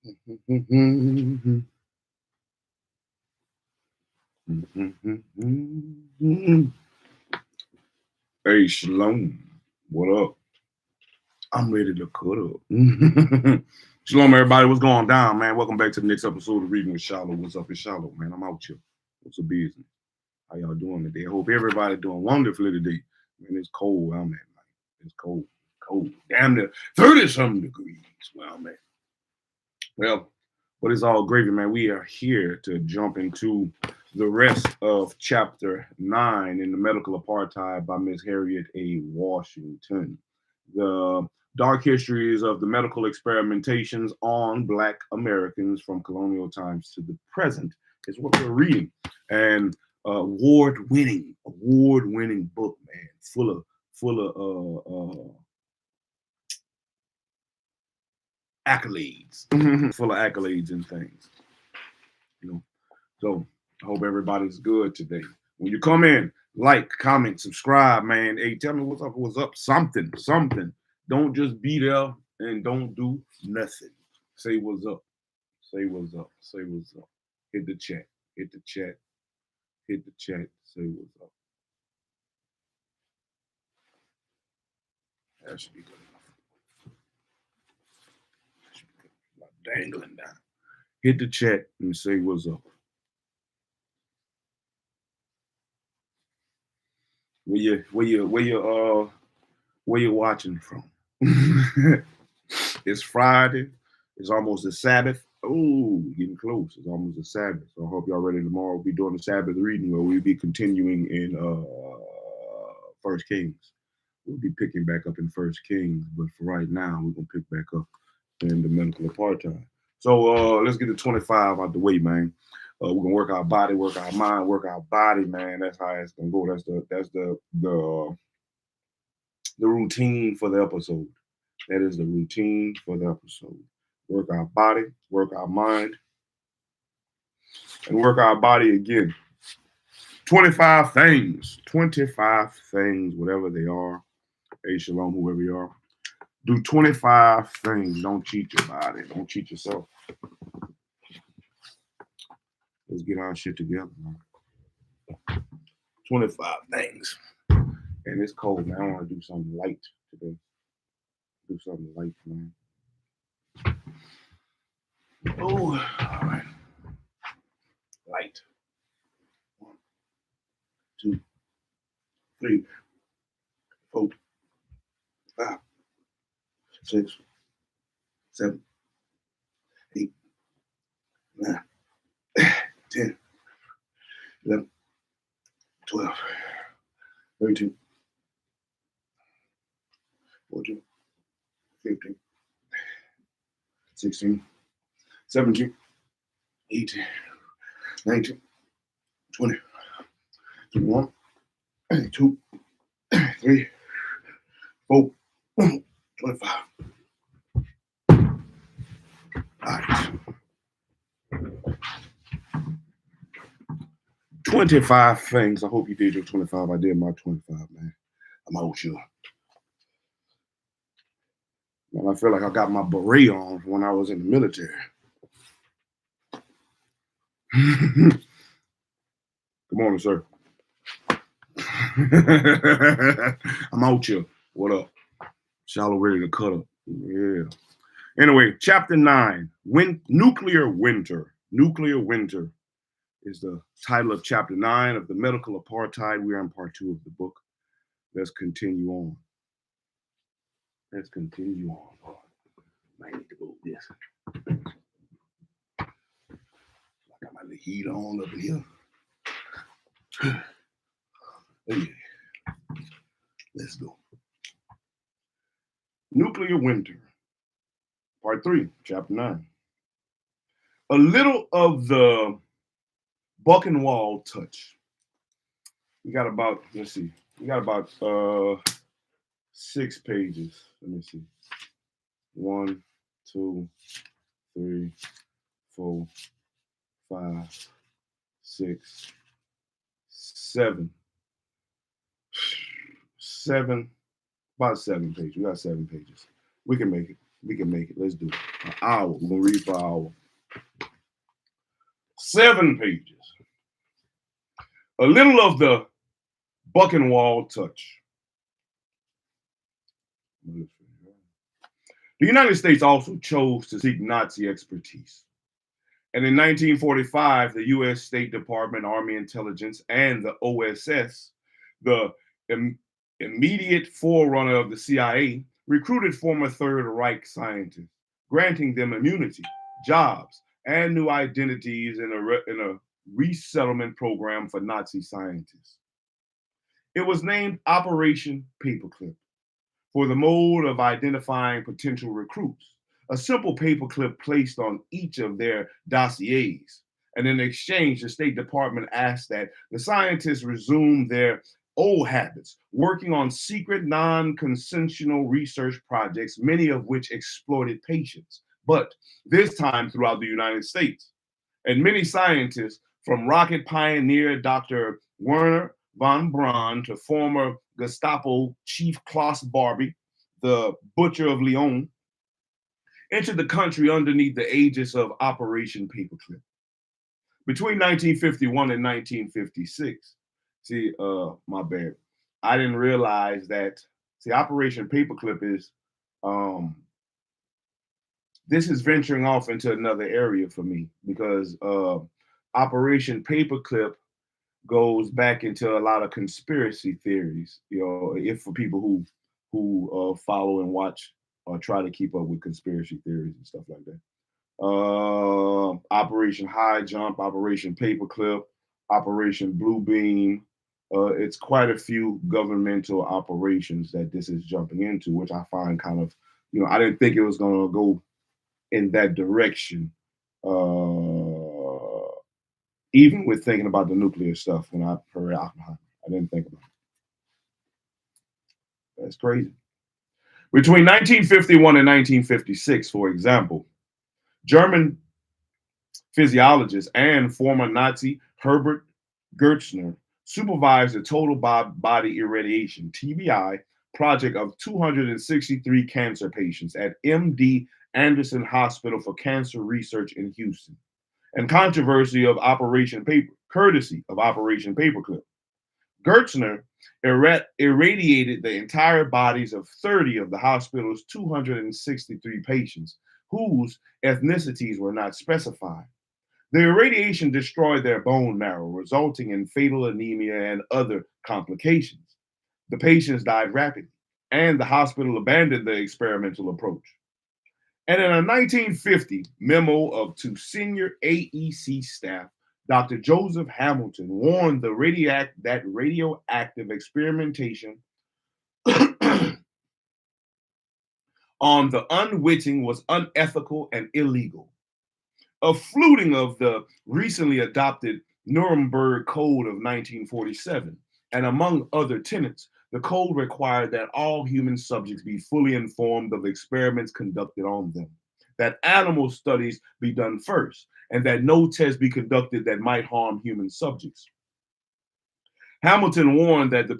Hey, Shalom. What up? I'm ready to cut up. Shalom, everybody. What's going down, man? Welcome back to the next episode of Reading with SHILO. What's up, it's SHILO, man? I'm out here. What's the business? How y'all doing today? I hope everybody doing wonderfully today. Man, it's cold where I'm at, man. It's cold. Cold. Damn near 30-something degrees where I'm at. Well, what is all gravy, man? We are here to jump into the rest of chapter 9 in the Medical Apartheid by Miss Harriet A. Washington. The dark histories of the medical experimentations on Black Americans from colonial times to the present is what we're reading. And award-winning book, man, full of accolades, full of accolades and things. You know, so I hope everybody's good today. When you come in, like, comment, subscribe, man. Hey, tell me what's up, something. Don't just be there and don't do nothing. Say what's up. Say what's up. Say what's up. Hit the chat. Hit the chat. Hit the chat. Say what's up. That should be good enough. That should be good. Like dangling down. Hit the chat and say what's up. Where you watching from? It's Friday. It's almost a Sabbath. Oh, getting close. It's almost a Sabbath. So I hope y'all ready tomorrow. We'll be doing the Sabbath reading where we'll be continuing in First Kings. We'll be picking back up in First Kings, but for right now, we're gonna pick back up in the medical apartheid. So let's get the 25 out the way, man. We're gonna work our body, work our mind, work our body, man. That's how it's gonna go. That's the routine for the episode. That is the routine for the episode. Work our body, work our mind, and work our body again. 25 things, whatever they are. Hey, shalom, whoever you are. Do 25 things. Don't cheat your body. Don't cheat yourself. Let's get our shit together, man. 25 things. And it's cold, man. I want to do something light today. Do something light, man. Oh, all right. Light. 1, 2, 3, 4, 5, 6, 7, 8, 9, 10, 11, 12, 13, 14, 15, 16, 17, 18, 19, 20, 21, 22, 23, 24, 25. All right. 25 things. I hope you did your 25. I did my 25, man. I'm out here. Man, I feel like I got my beret on when I was in the military. Good morning, sir. I'm out here. What up? Shallow ready to cut up. Yeah. Anyway, chapter 9, Nuclear Winter. Nuclear Winter is the title of chapter 9 of the Medical Apartheid. We are in part 2 of the book. Let's continue on. Let's continue on. Oh, I need to move this. I got my heat on up in here. Oh, yeah. Let's go. Nuclear Winter, part 3, chapter 9. A little of the Buchenwald touch. We got about, let's see, we got about 6 pages. Let me see. 1, 2, 3, 4, 5, 6, 7. 7, about 7 pages. We got 7 pages. We can make it. We can make it. Let's do it. An hour. We're going to read for an hour. 7 pages. A little of the Buchenwald touch. The United States also chose to seek Nazi expertise. And in 1945, the U.S. State Department, Army Intelligence, and the OSS, the immediate forerunner of the CIA, recruited former Third Reich scientists, granting them immunity, jobs, and new identities in a resettlement program for Nazi scientists. It was named Operation Paperclip for the mode of identifying potential recruits. A simple paperclip placed on each of their dossiers. And in exchange, the State Department asked that the scientists resume their old habits, working on secret, non-consensual research projects, many of which exploited patients, but this time throughout the United States. And many scientists, from rocket pioneer Dr. Werner von Braun to former Gestapo chief Klaus Barbie, the butcher of Lyon, entered the country underneath the aegis of Operation Paperclip. Between 1951 and 1956, my bad, I didn't realize that, Operation Paperclip is, this is venturing off into another area for me because Operation Paperclip goes back into a lot of conspiracy theories, if for people who follow and watch or try to keep up with conspiracy theories and stuff like that. Operation High Jump, Operation Paperclip, Operation Blue Beam. It's quite a few governmental operations that this is jumping into, which I find kind of, I didn't think it was going to go in that direction. Even with thinking about the nuclear stuff when I heard Oppenheimer, I didn't think about it. That's crazy. Between 1951 and 1956, for example, German physiologist and former Nazi Herbert Gertzner supervised the total body irradiation, TBI, project of 263 cancer patients at MD Anderson Hospital for Cancer Research in Houston. And controversy of courtesy of Operation Paperclip. Gertzner irradiated the entire bodies of 30 of the hospital's 263 patients, whose ethnicities were not specified. The irradiation destroyed their bone marrow, resulting in fatal anemia and other complications. The patients died rapidly, and the hospital abandoned the experimental approach. And in a 1950 memo to senior AEC staff, Dr. Joseph Hamilton warned that radioactive experimentation on the unwitting was unethical and illegal. A fluting of the recently adopted Nuremberg Code of 1947, and among other tenets, the code required that all human subjects be fully informed of experiments conducted on them, that animal studies be done first, and that no tests be conducted that might harm human subjects. Hamilton warned that the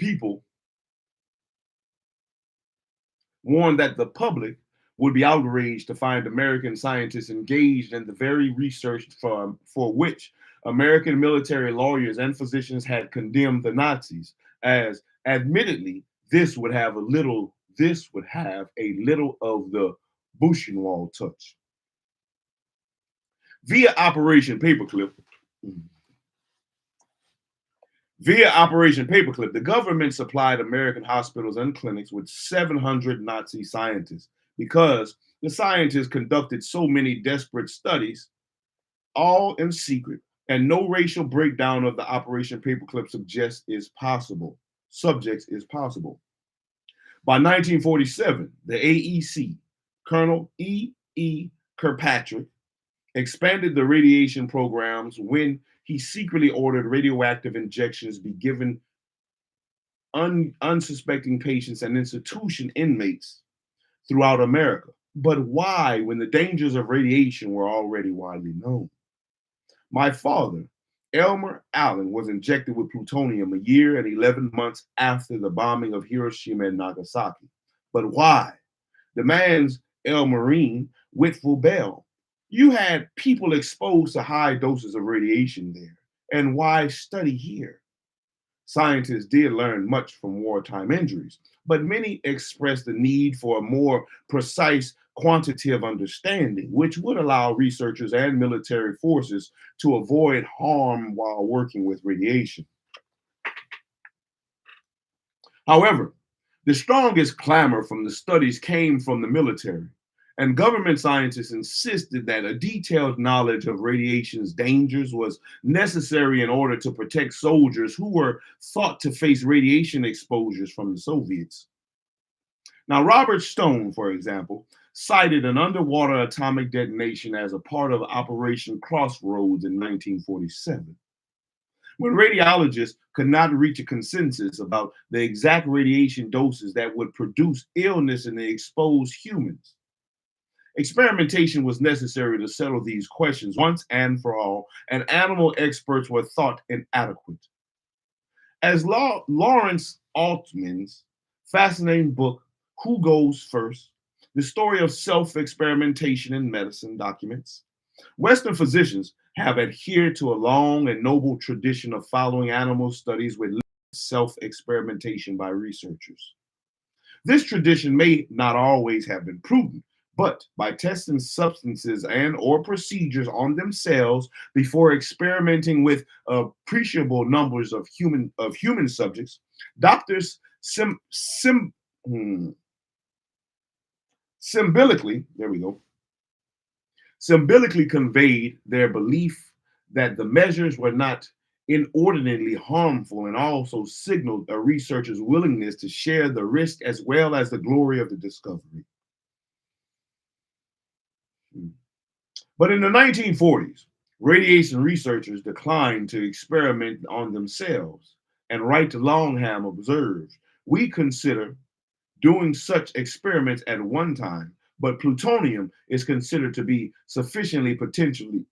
public would be outraged to find American scientists engaged in the very research for which American military lawyers and physicians had condemned the Nazis, as admittedly this would have a little of the Buchenwald touch. Via Operation Paperclip, the government supplied American hospitals and clinics with 700 Nazi scientists because the scientists conducted so many desperate studies, all in secret, and no racial breakdown of the Operation Paperclip subjects is possible. By 1947, the AEC, Colonel E. Kirkpatrick, expanded the radiation programs when he secretly ordered radioactive injections be given unsuspecting patients and institution inmates throughout America. But why, when the dangers of radiation were already widely known? My father, Elmer Allen, was injected with plutonium a year and 11 months after the bombing of Hiroshima and Nagasaki. But why? The man's El Marine, Whitful Bell. You had people exposed to high doses of radiation there. And why study here? Scientists did learn much from wartime injuries, but many expressed the need for a more precise quantitative understanding, which would allow researchers and military forces to avoid harm while working with radiation. However, the strongest clamor from the studies came from the military, and government scientists insisted that a detailed knowledge of radiation's dangers was necessary in order to protect soldiers who were thought to face radiation exposures from the Soviets. Now, Robert Stone, for example, cited an underwater atomic detonation as a part of Operation Crossroads in 1947. When radiologists could not reach a consensus about the exact radiation doses that would produce illness in the exposed humans. Experimentation was necessary to settle these questions once and for all, and animal experts were thought inadequate. As Lawrence Altman's fascinating book, Who Goes First? The Story of Self-Experimentation in Medicine documents, Western physicians have adhered to a long and noble tradition of following animal studies with self-experimentation by researchers. This tradition may not always have been prudent, but by testing substances and or procedures on themselves before experimenting with appreciable numbers of human subjects, doctors symbolically conveyed their belief that the measures were not inordinately harmful and also signaled a researcher's willingness to share the risk as well as the glory of the discovery. But in the 1940s, radiation researchers declined to experiment on themselves, and Wright Longham observed, "We consider doing such experiments at one time, but plutonium is considered to be sufficiently potentially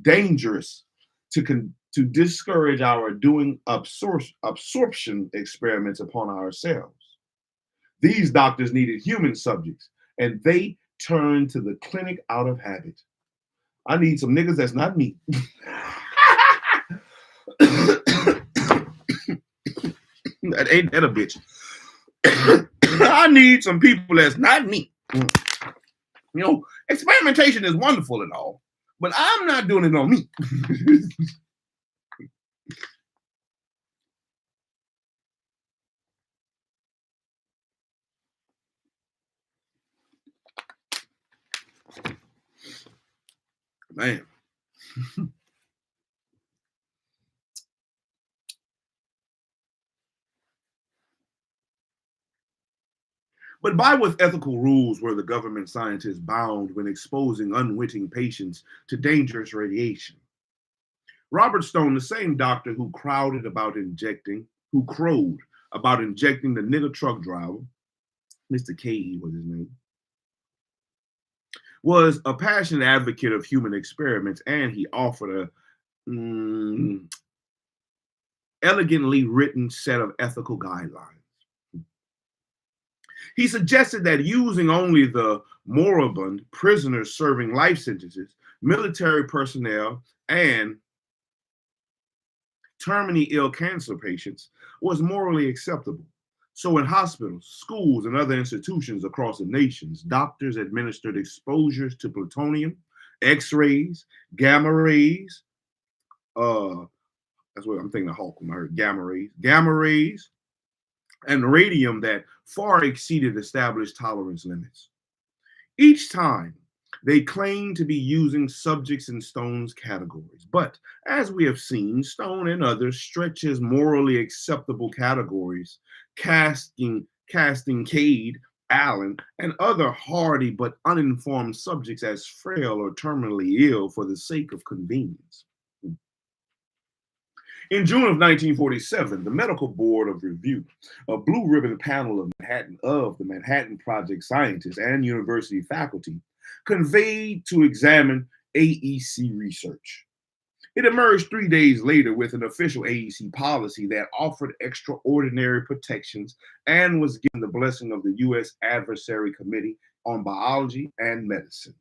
dangerous to discourage our doing absorption experiments upon ourselves." These doctors needed human subjects, and they turned to the clinic out of habit. I need some niggas that's not me. That ain't that a bitch. I need some people that's not me. You know, experimentation is wonderful and all, but I'm not doing it on me. Man. But by what ethical rules were the government scientists bound when exposing unwitting patients to dangerous radiation? Robert Stone, the same doctor who crowed about injecting the nigger truck driver, Mr. K.E. was his name, was a passionate advocate of human experiments, and he offered a elegantly written set of ethical guidelines. He suggested that using only the moribund, prisoners serving life sentences, military personnel, and terminally ill cancer patients was morally acceptable. So in hospitals, schools, and other institutions across the nations, doctors administered exposures to plutonium, X-rays, gamma rays, that's what I'm thinking of Hulk when I heard gamma rays, and radium that far exceeded established tolerance limits. Each time, they claimed to be using subjects in Stone's categories. But as we have seen, Stone and others stretch his morally acceptable categories, casting Cade, Allen, and other hardy but uninformed subjects as frail or terminally ill for the sake of convenience. In June of 1947, the Medical Board of Review, a blue ribbon panel of the Manhattan Project scientists and university faculty, convened to examine AEC research. It emerged 3 days later with an official AEC policy that offered extraordinary protections and was given the blessing of the U.S. Advisory Committee on Biology and Medicine.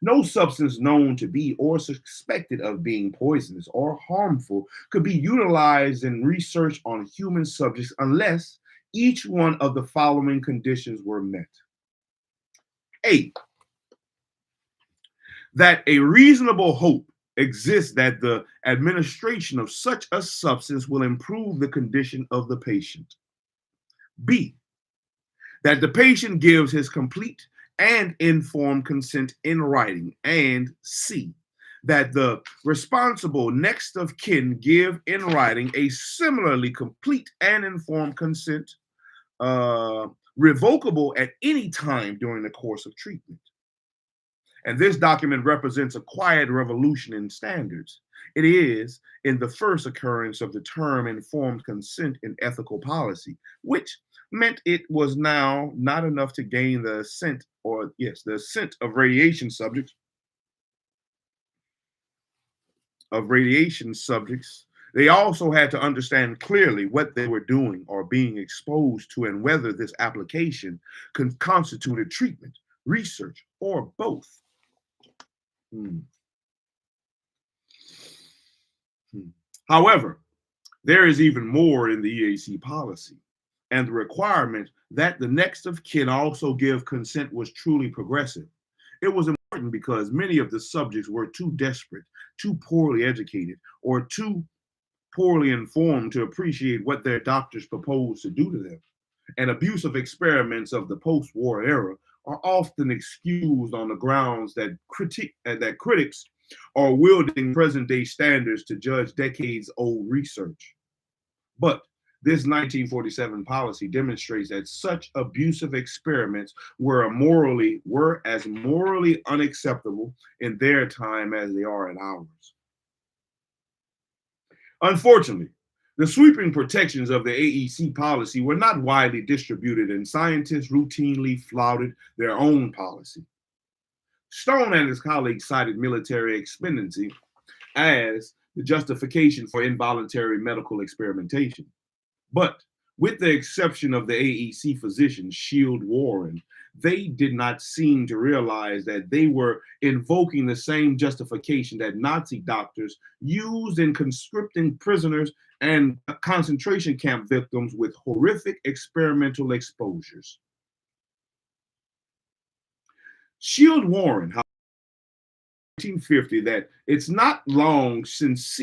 No substance known to be or suspected of being poisonous or harmful could be utilized in research on human subjects unless each one of the following conditions were met. A, that a reasonable hope exists that the administration of such a substance will improve the condition of the patient. B, that the patient gives his complete and informed consent in writing. And C, that the responsible next of kin give in writing a similarly complete and informed consent, revocable at any time during the course of treatment. And this document represents a quiet revolution in standards. It is in the first occurrence of the term informed consent in ethical policy, which meant it was now not enough to gain the assent the assent of radiation subjects. They also had to understand clearly what they were doing or being exposed to and whether this application constituted treatment, research, or both. However, there is even more in the EAC policy, and the requirement that the next of kin also give consent was truly progressive. It was important because many of the subjects were too desperate, too poorly educated, or too poorly informed to appreciate what their doctors proposed to do to them. And abusive experiments of the post-war era are often excused on the grounds that critics are wielding present-day standards to judge decades-old research. But this 1947 policy demonstrates that such abusive experiments were as morally unacceptable in their time as they are in ours. Unfortunately, the sweeping protections of the AEC policy were not widely distributed, and scientists routinely flouted their own policy. Stone and his colleagues cited military expediency as the justification for involuntary medical experimentation. But with the exception of the AEC physician, Shield Warren, they did not seem to realize that they were invoking the same justification that Nazi doctors used in conscripting prisoners and concentration camp victims with horrific experimental exposures. Shield Warren, 1950, that it's not long since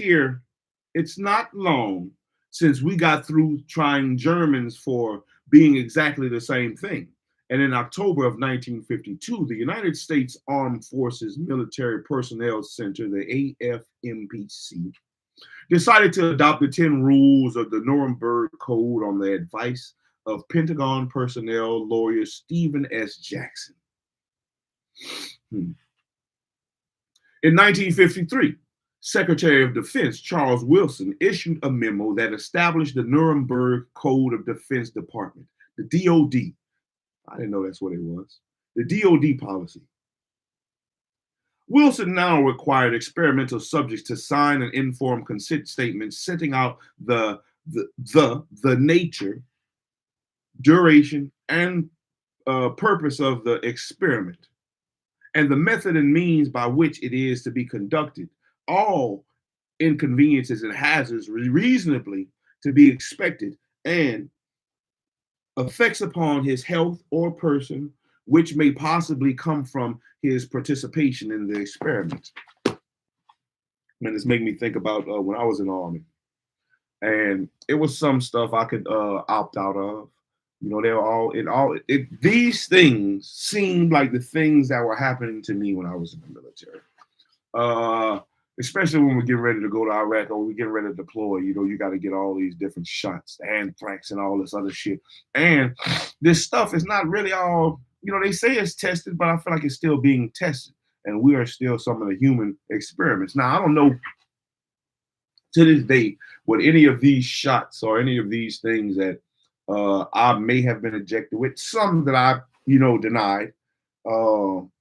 we got through trying Germans for being exactly the same thing. And in October of 1952, the United States Armed Forces Military Personnel Center, the AFMPC, decided to adopt the 10 rules of the Nuremberg Code on the advice of Pentagon personnel lawyer Stephen S. Jackson. In 1953, Secretary of Defense Charles Wilson issued a memo that established the Nuremberg Code of Defense Department, the DOD. I didn't know that's what it was. The DOD policy. Wilson now required experimental subjects to sign an informed consent statement setting out the nature, duration, and purpose of the experiment, and the method and means by which it is to be conducted, all inconveniences and hazards reasonably to be expected, and effects upon his health or person which may possibly come from his participation in the experiment. Man, this made me think about when I was in the Army, and it was some stuff I could opt out of. You know, these things seemed like the things that were happening to me when I was in the military. Especially when we're getting ready to go to Iraq or we get ready to deploy, you know, you got to get all these different shots, anthrax and all this other shit. And this stuff is not really all, you know, they say it's tested, but I feel like it's still being tested. And we are still some of the human experiments. Now, I don't know to this day what any of these shots or any of these things that I may have been ejected with, some that I, you know, denied. And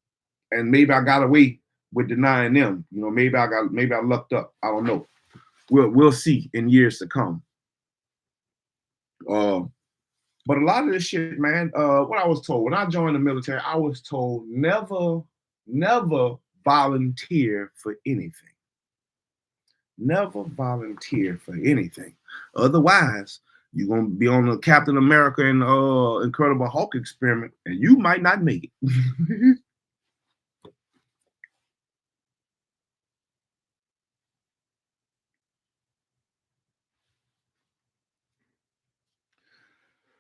maybe I got away with denying them. You know, maybe I lucked up. I don't know. We'll see in years to come. Uh, but a lot of this shit, man, what I was told when I joined the military, I was told never volunteer for anything. Never volunteer for anything. Otherwise, you're gonna be on the Captain America and Incredible Hulk experiment, and you might not make it.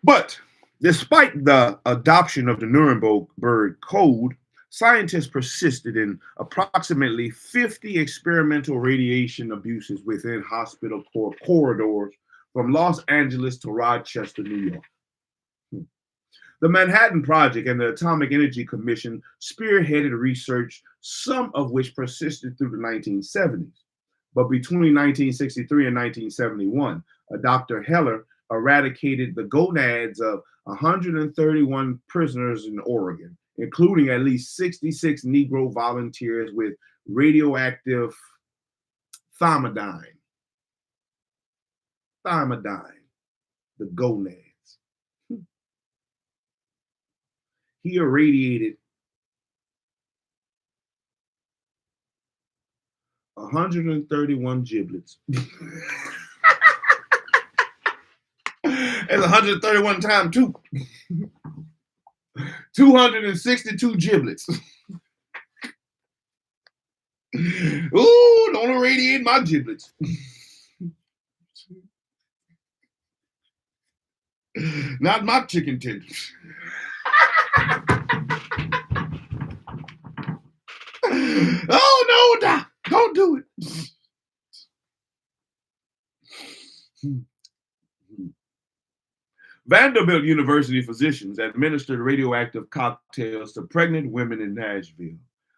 But despite the adoption of the Nuremberg Code, scientists persisted in approximately 50 experimental radiation abuses within hospital corridors from Los Angeles to Rochester, New York. The Manhattan Project and the Atomic Energy Commission spearheaded research, some of which persisted through the 1970s. But between 1963 and 1971, Dr. Heller eradicated the gonads of 131 prisoners in Oregon, including at least 66 Negro volunteers with radioactive thymidine, the gonads. He irradiated 131 giblets. It's 131 times 2. 262 giblets. Ooh, don't irradiate my giblets. Not my chicken tenders. Oh no, Doc, don't do it. Vanderbilt University physicians administered radioactive cocktails to pregnant women in Nashville.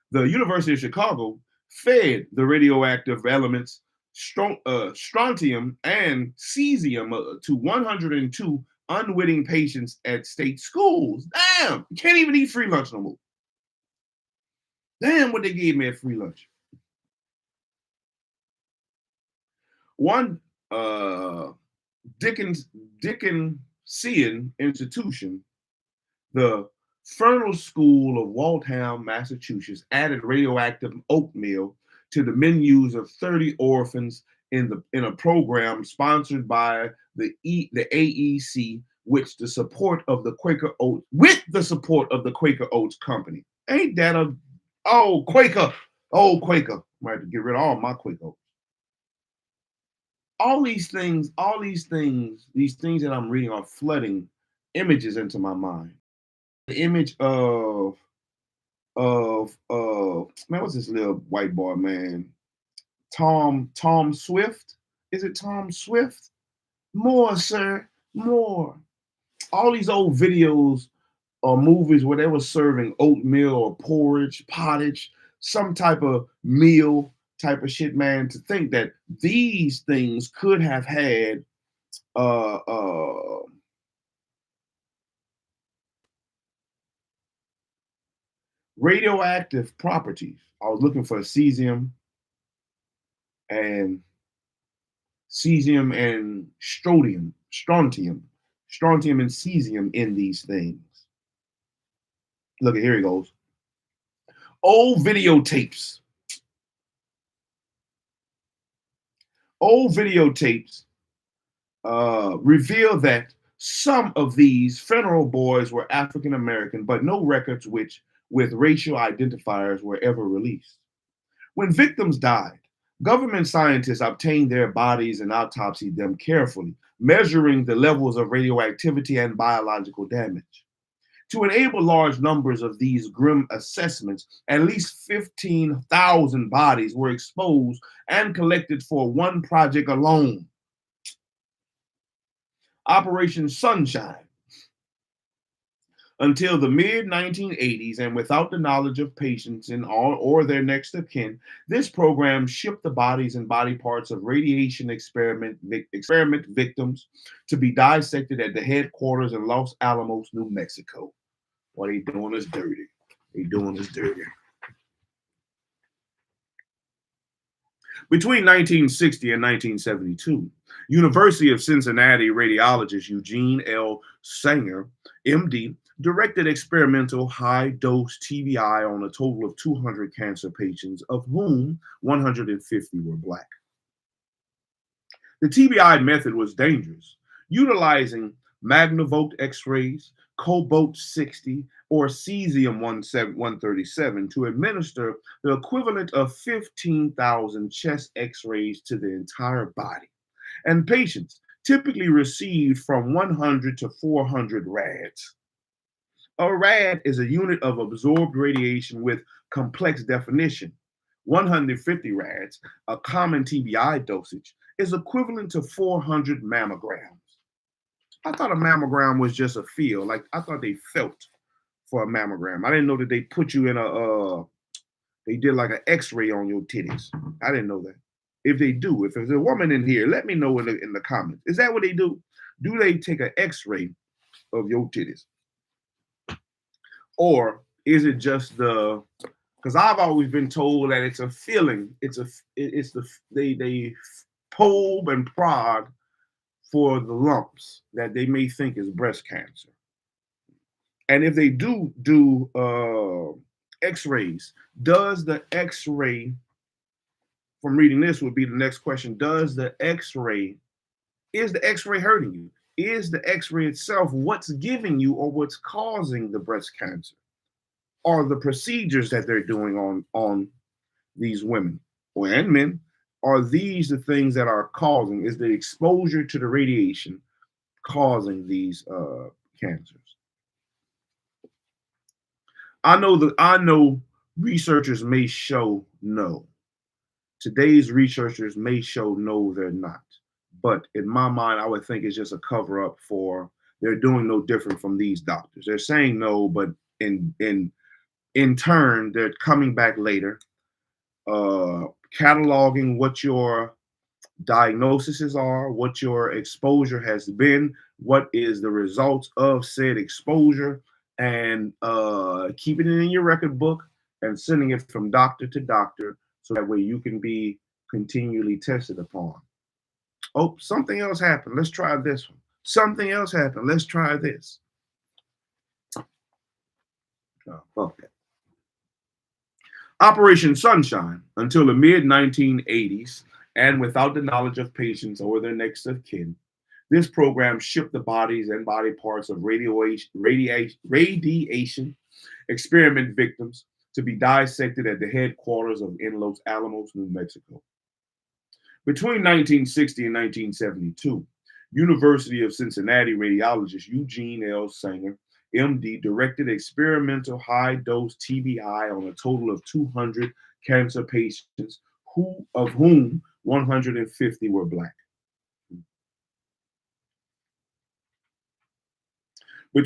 The University of Chicago fed the radioactive elements strontium and cesium to 102 unwitting patients at state schools. Damn, you can't even eat free lunch no more. Damn, what they gave me at free lunch. One Dickensian institution, the Fernald School of Waltham, Massachusetts, added radioactive oatmeal to the menus of 30 orphans in a program sponsored by the AEC, with the support of the Quaker Oats Company. Ain't that a Quaker? Oh, Quaker. I might have to get rid of all my Quaker Oats. All these things that I'm reading are flooding images into my mind. The image of man, what's this little white boy, man? Tom Swift. Is it Tom Swift? More, sir, more. All these old videos or movies where they were serving oatmeal or porridge, pottage, some type of meal type of shit, man. To think that these things could have had radioactive properties. I was looking for cesium and strontium and cesium in these things. Look at, here he goes. Old videotapes reveal that some of these funeral boys were African American, but no records with racial identifiers were ever released. When victims died, government scientists obtained their bodies and autopsied them carefully, measuring the levels of radioactivity and biological damage. To enable large numbers of these grim assessments, at least 15,000 bodies were exposed and collected for one project alone, Operation Sunshine. Until the mid-1980s, and without the knowledge of patients or their next of kin, this program shipped the bodies and body parts of radiation experiment victims to be dissected at the headquarters in Los Alamos, New Mexico. What they doing is dirty. They doing is dirty. Between 1960 and 1972, University of Cincinnati radiologist Eugene L. Sanger, MD, directed experimental high-dose TBI on a total of 200 cancer patients, of whom 150 were Black. The TBI method was dangerous, utilizing magnavolt X-rays, cobalt 60, or cesium 137 to administer the equivalent of 15,000 chest X-rays to the entire body. And patients typically received from 100 to 400 rads. A rad is a unit of absorbed radiation with complex definition. 150 rads, a common TBI dosage, is equivalent to 400 mammograms. I thought a mammogram was just a feel, like I thought they felt for a mammogram. I didn't know that they put you in they did like an X-ray on your titties. I didn't know that. If they do, if there's a woman in here, let me know in the comments. Is that what they do? Do they take an X-ray of your titties? Or is it just because I've always been told that it's a feeling. They probe and prod for the lumps that they may think is breast cancer. And if they do X-rays, does the X-ray, from reading this would be the next question, is the X-ray hurting you? Is the X-ray itself what's giving you or what's causing the breast cancer? Are the procedures that they're doing on these women and men, are these the things that are causing? Is the exposure to the radiation causing these cancers? I know researchers may show no. Today's researchers may show no, they're not. But in my mind, I would think it's just a cover up for they're doing no different from these doctors. They're saying no, but in turn, they're coming back later, cataloging what your diagnoses are, what your exposure has been, what is the results of said exposure, and keeping it in your record book and sending it from doctor to doctor so that way you can be continually tested upon. Oh, something else happened. Let's try this one. Something else happened. Let's try this. Oh, okay. Operation Sunshine until the mid-1980s, and without the knowledge of patients or their next of kin, this program shipped the bodies and body parts of radiation experiment victims to be dissected at the headquarters in Los Alamos, New Mexico. Between 1960 and 1972, University of Cincinnati radiologist Eugene L. Sanger, MD, directed experimental high-dose TBI on a total of 200 cancer patients, of whom 150 were Black. The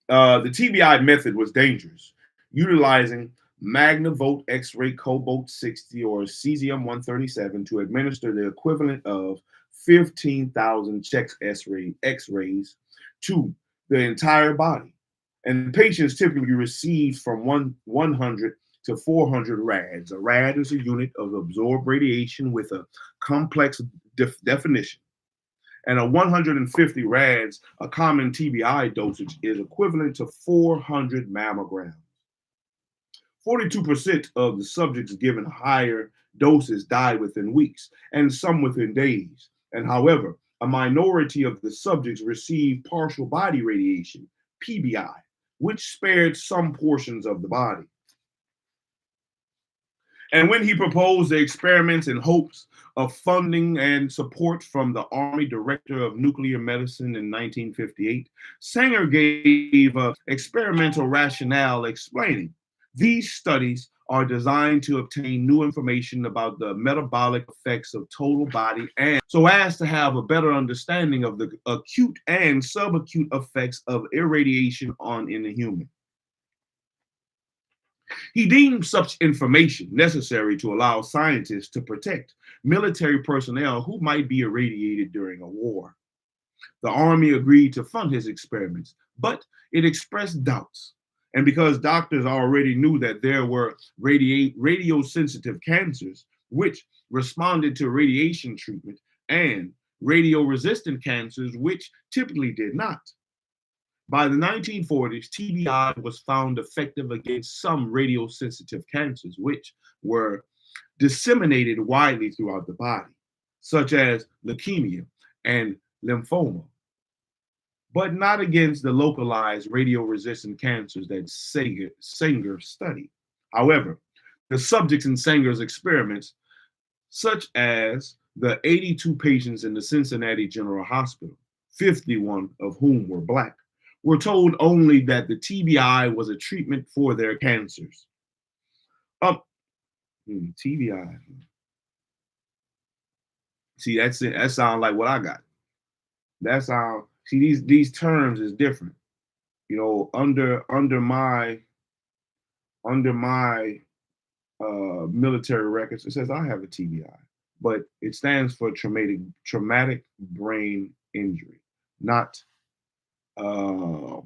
TBI method was dangerous, utilizing magnavolt X-ray cobalt 60 or cesium 137 to administer the equivalent of 15,000 chest X-rays to the entire body. And patients typically received from 100 to 400 rads. A rad is a unit of absorbed radiation with a complex definition. And a 150 rads, a common TBI dosage, is equivalent to 400 mammograms. 42% of the subjects given higher doses died within weeks, and some within days. And however, a minority of the subjects received partial body radiation, PBI, which spared some portions of the body. And when he proposed the experiments in hopes of funding and support from the Army Director of Nuclear Medicine in 1958, Sanger gave an experimental rationale explaining, these studies are designed to obtain new information about the metabolic effects of total body and so as to have a better understanding of the acute and subacute effects of irradiation in the human. He deemed such information necessary to allow scientists to protect military personnel who might be irradiated during a war. The Army agreed to fund his experiments, but it expressed doubts. And because doctors already knew that there were radiosensitive cancers, which responded to radiation treatment, and radio-resistant cancers, which typically did not. By the 1940s, TBI was found effective against some radiosensitive cancers, which were disseminated widely throughout the body, such as leukemia and lymphoma, but not against the localized radio-resistant cancers that Sanger studied. However, the subjects in Sanger's experiments, such as the 82 patients in the Cincinnati General Hospital, 51 of whom were Black, were told only that the TBI was a treatment for their cancers. TBI. See, that's it. That sounds like what I got. That's how. See, these terms is different. You know, under my military records, it says I have a TBI, but it stands for traumatic brain injury, not fuck.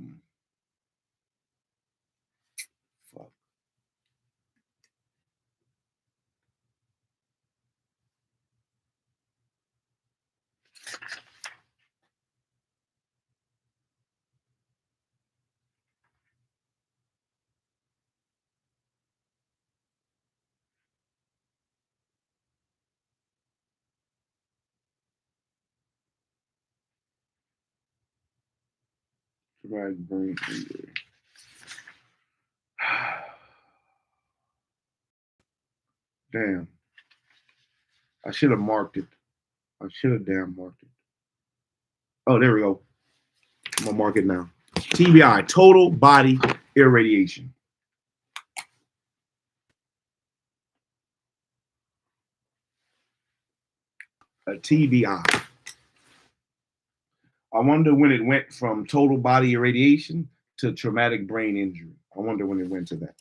Traumatic brain injury. Damn. I should have marked it. I should have damn marked it. Oh, there we go. I'm gonna mark it now. TBI, total body irradiation. A TBI. I wonder when it went from total body irradiation to traumatic brain injury. I wonder when it went to that.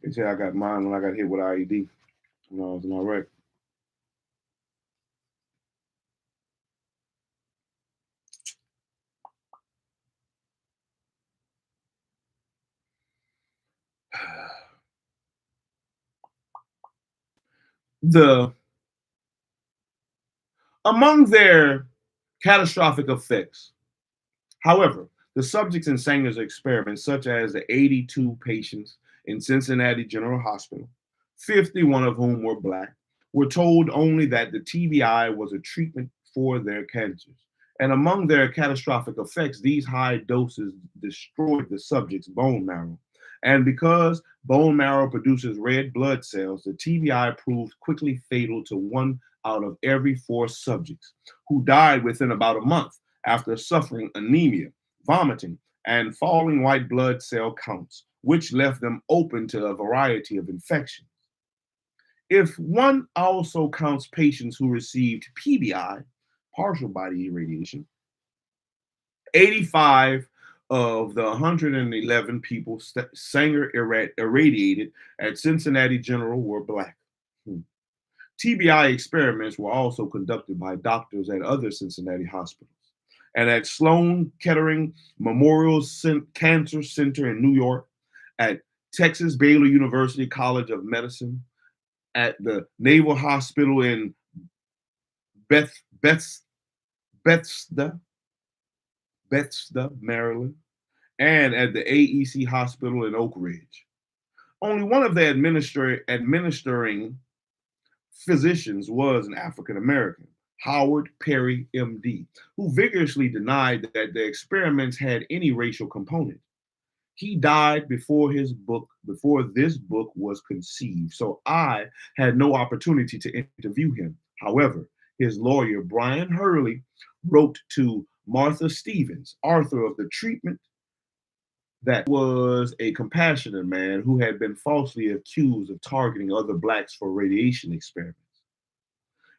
They say I got mine when I got hit with IED when I was in Iraq. Among their catastrophic effects, however, the subjects in Sanger's experiments, such as the 82 patients in Cincinnati General Hospital, 51 of whom were Black, were told only that the TBI was a treatment for their cancers. And among their catastrophic effects, these high doses destroyed the subject's bone marrow. And because bone marrow produces red blood cells, the TBI proved quickly fatal to 1 out of every 4 subjects, who died within about a month after suffering anemia, vomiting, and falling white blood cell counts, which left them open to a variety of infections. If one also counts patients who received PBI, partial body irradiation, 85 of the 111 people Sanger irradiated at Cincinnati General were Black. TBI experiments were also conducted by doctors at other Cincinnati hospitals and at Sloan Kettering Memorial Cancer Center in New York, at Texas Baylor University College of Medicine, at the Naval Hospital in Bethesda, Maryland, and at the AEC Hospital in Oak Ridge. Only one of the administering physicians was an African American, Howard Perry, MD, who vigorously denied that the experiments had any racial component. He died before this book was conceived, so I had no opportunity to interview him. However, his lawyer, Brian Hurley, wrote to Martha Stevens, author of The Treatment, that was a compassionate man who had been falsely accused of targeting other Blacks for radiation experiments.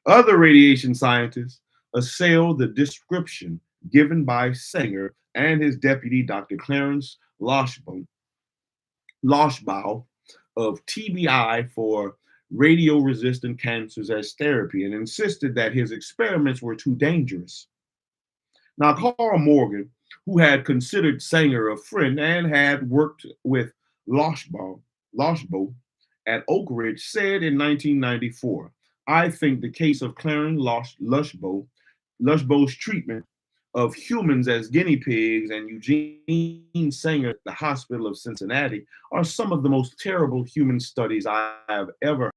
Other radiation scientists assailed the description given by Sanger and his deputy, Dr. Clarence Loshbaugh, of TBI for radio-resistant cancers as therapy, and insisted that his experiments were too dangerous. Now, Carl Morgan, who had considered Sanger a friend and had worked with Loshbo at Oak Ridge, said in 1994, "I think the case of Clarence Lushbo's treatment of humans as guinea pigs and Eugene Sanger at the Hospital of Cincinnati are some of the most terrible human studies I have ever heard,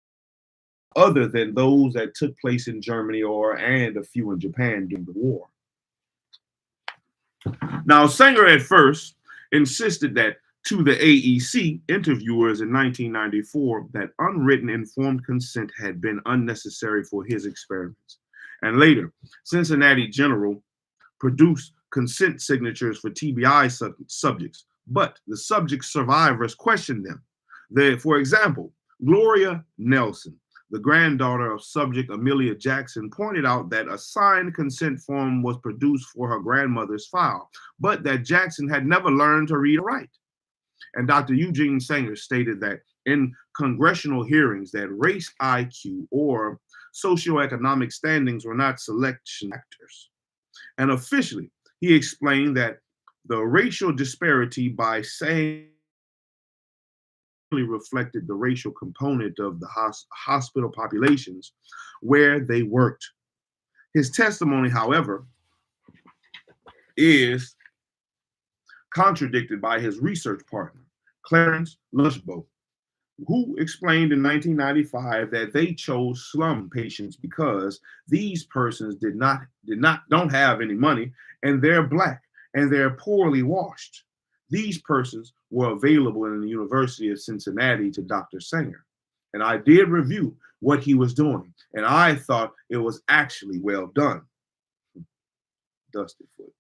other than those that took place in Germany and a few in Japan during the war." Now, Sanger at first insisted that to the AEC interviewers in 1994 that unwritten informed consent had been unnecessary for his experiments. And later, Cincinnati General produced consent signatures for TBI subjects, but the subject survivors questioned them. For example, Gloria Nelson, the granddaughter of subject Amelia Jackson, pointed out that a signed consent form was produced for her grandmother's file, but that Jackson had never learned to read or write. And Dr. Eugene Sanger stated that in congressional hearings that race, IQ, or socioeconomic standings were not selection factors. And officially, he explained that the racial disparity by saying reflected the racial component of the hospital populations where they worked. His testimony, however, is contradicted by his research partner, Clarence Lushbo, who explained in 1995 that they chose slum patients because these persons don't have any money, and they're Black and they're poorly washed. These persons were available in the University of Cincinnati to Dr. Sanger, and I did review what he was doing, and I thought it was actually well done. Dusty foot.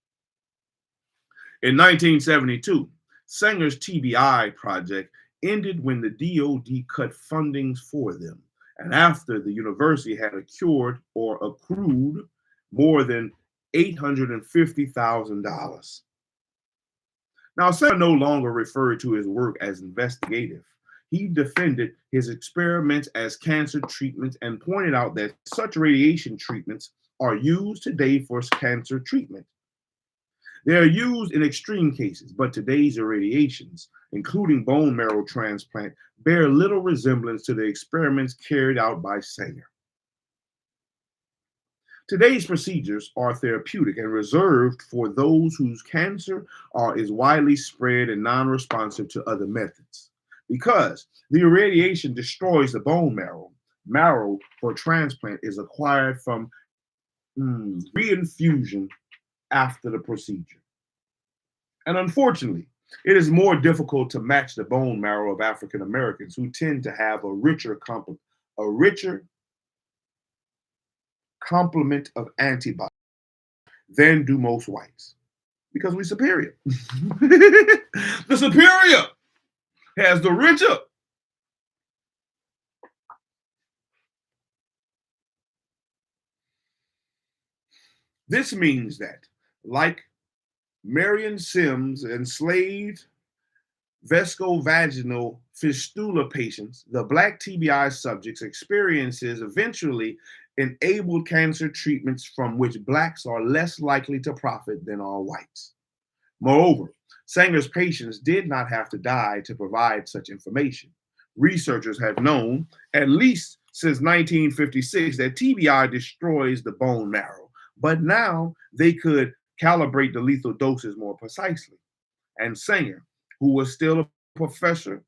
In 1972, Sanger's TBI project ended when the DoD cut fundings for them, and after the university had accrued more than $850,000. Now, Sanger no longer referred to his work as investigative. He defended his experiments as cancer treatments and pointed out that such radiation treatments are used today for cancer treatment. They are used in extreme cases, but today's irradiations, including bone marrow transplant, bear little resemblance to the experiments carried out by Sanger. Today's procedures are therapeutic and reserved for those whose cancer is widely spread and non-responsive to other methods. Because the irradiation destroys the bone marrow, marrow for transplant is acquired from reinfusion after the procedure. And unfortunately, it is more difficult to match the bone marrow of African Americans who tend to have a richer complement of antibodies than do most whites, because we're superior. The superior has the richer. This means that, like Marion Sims enslaved vescovaginal fistula patients, the Black TBI subjects' experiences eventually enabled cancer treatments from which Blacks are less likely to profit than are whites. Moreover, Sanger's patients did not have to die to provide such information. Researchers have known, at least since 1956, that TBI destroys the bone marrow, but now they could calibrate the lethal doses more precisely. And Sanger, who was still a professor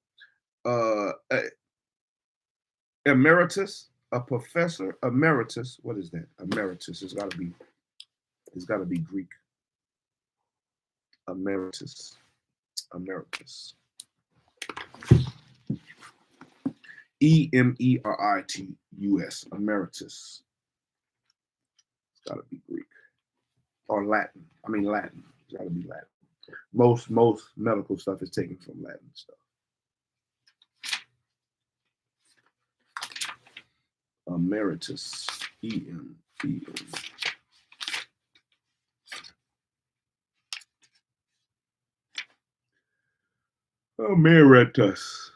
emeritus, what is that? Emeritus, it's gotta be Greek. Emeritus. Emeritus. Emeritus. It's gotta be Greek. Or Latin. Latin. It's gotta be Latin. Most medical stuff is taken from Latin stuff. Emeritus. E-M-E-N. Emeritus.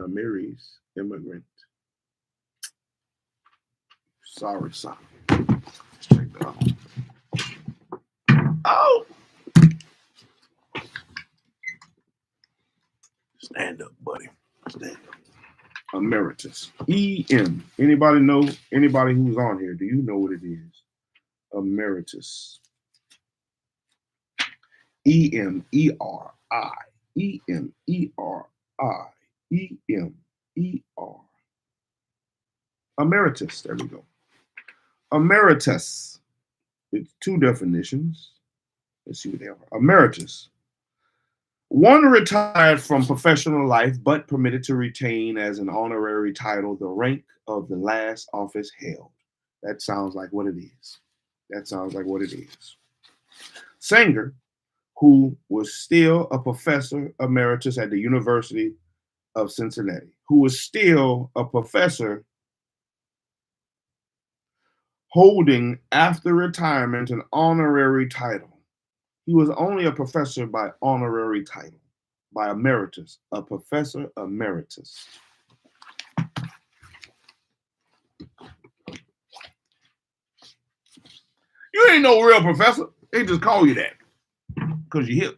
Mary's immigrant. Sorry, son. Let's check that out. Oh! Stand up, buddy. Stand up. Emeritus. EM. Anybody know? Anybody who's on here? Do you know what it is? Emeritus. EMERI. EMERI. EMER. Emeritus. There we go. Emeritus. It's two definitions. Let's see what they are. Emeritus. One retired from professional life, but permitted to retain as an honorary title the rank of the last office held. That sounds like what it is. That sounds like what it is. Sanger, who was still a professor emeritus at the University of Cincinnati, who was still a professor holding after retirement an honorary title. He was only a professor by honorary title, by emeritus, a professor emeritus. You ain't no real professor. They just call you that because you're hip.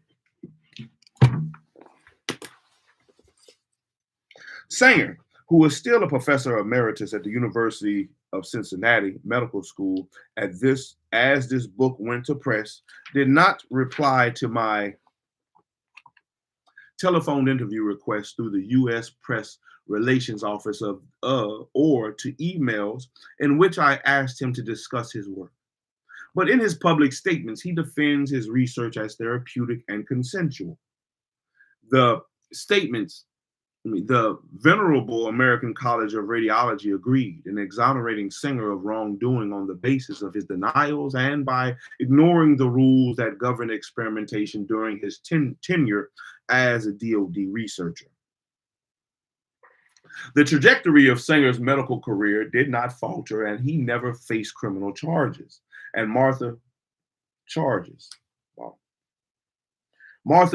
Sanger, who was still a professor emeritus at the University of Cincinnati Medical School as this book went to press, did not reply to my telephone interview request through the U.S. Press Relations Office or to emails in which I asked him to discuss his work. But in his public statements, he defends his research as therapeutic and consensual. The Venerable American College of Radiology agreed in exonerating Sanger of wrongdoing on the basis of his denials and by ignoring the rules that govern experimentation during his tenure as a DoD researcher. The trajectory of Sanger's medical career did not falter, and he never faced criminal charges. And Martha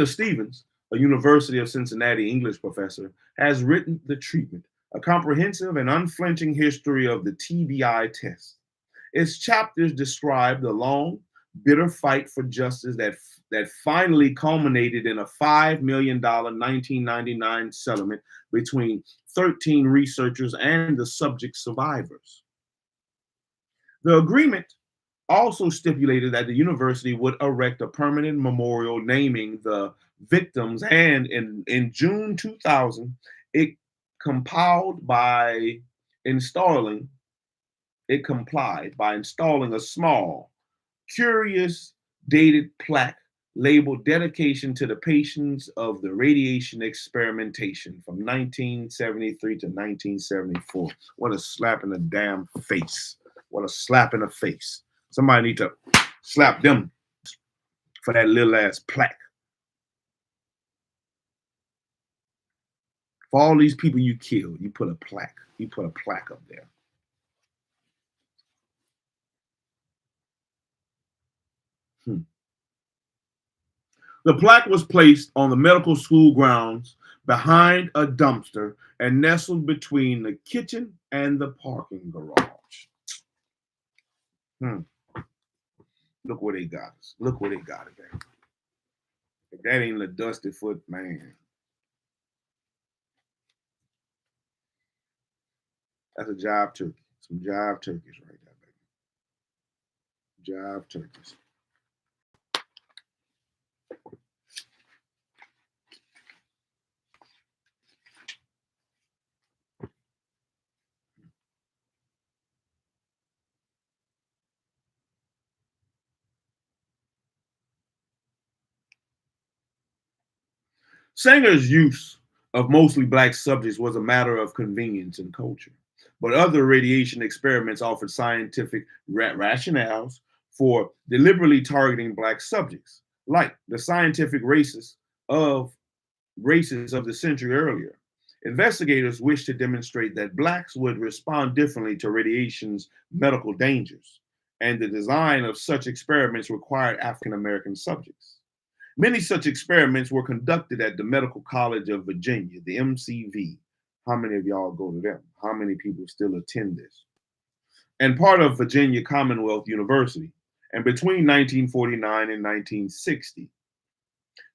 Stevens, a University of Cincinnati English professor, has written The Treatment, a comprehensive and unflinching history of the TBI test. Its chapters describe the long, bitter fight for justice that finally culminated in a $5 million 1999 settlement between 13 researchers and the subject survivors. The agreement also stipulated that the university would erect a permanent memorial naming the victims, and in June 2000, it complied by installing a small, curious, dated plaque labeled Dedication to the Patients of the Radiation Experimentation from 1973 to 1974. What a slap in the damn face. What a slap in the face. Somebody need to slap them for that little ass plaque. For all these people you killed, you put a plaque. You put a plaque up there. The plaque was placed on the medical school grounds behind a dumpster and nestled between the kitchen and the parking garage. Look where they got us. Look where they got it at. If that ain't a dusty foot, man. That's a jive turkey. Some jive turkeys right there, baby. Jive turkeys. Sanger's use of mostly Black subjects was a matter of convenience and culture, but other radiation experiments offered scientific rationales for deliberately targeting Black subjects, like the scientific races of the century earlier. Investigators wished to demonstrate that Blacks would respond differently to radiation's medical dangers, and the design of such experiments required African American subjects. Many such experiments were conducted at the Medical College of Virginia, the MCV, How many of y'all go to them? How many people still attend this? And part of Virginia Commonwealth University. And between 1949 and 1960,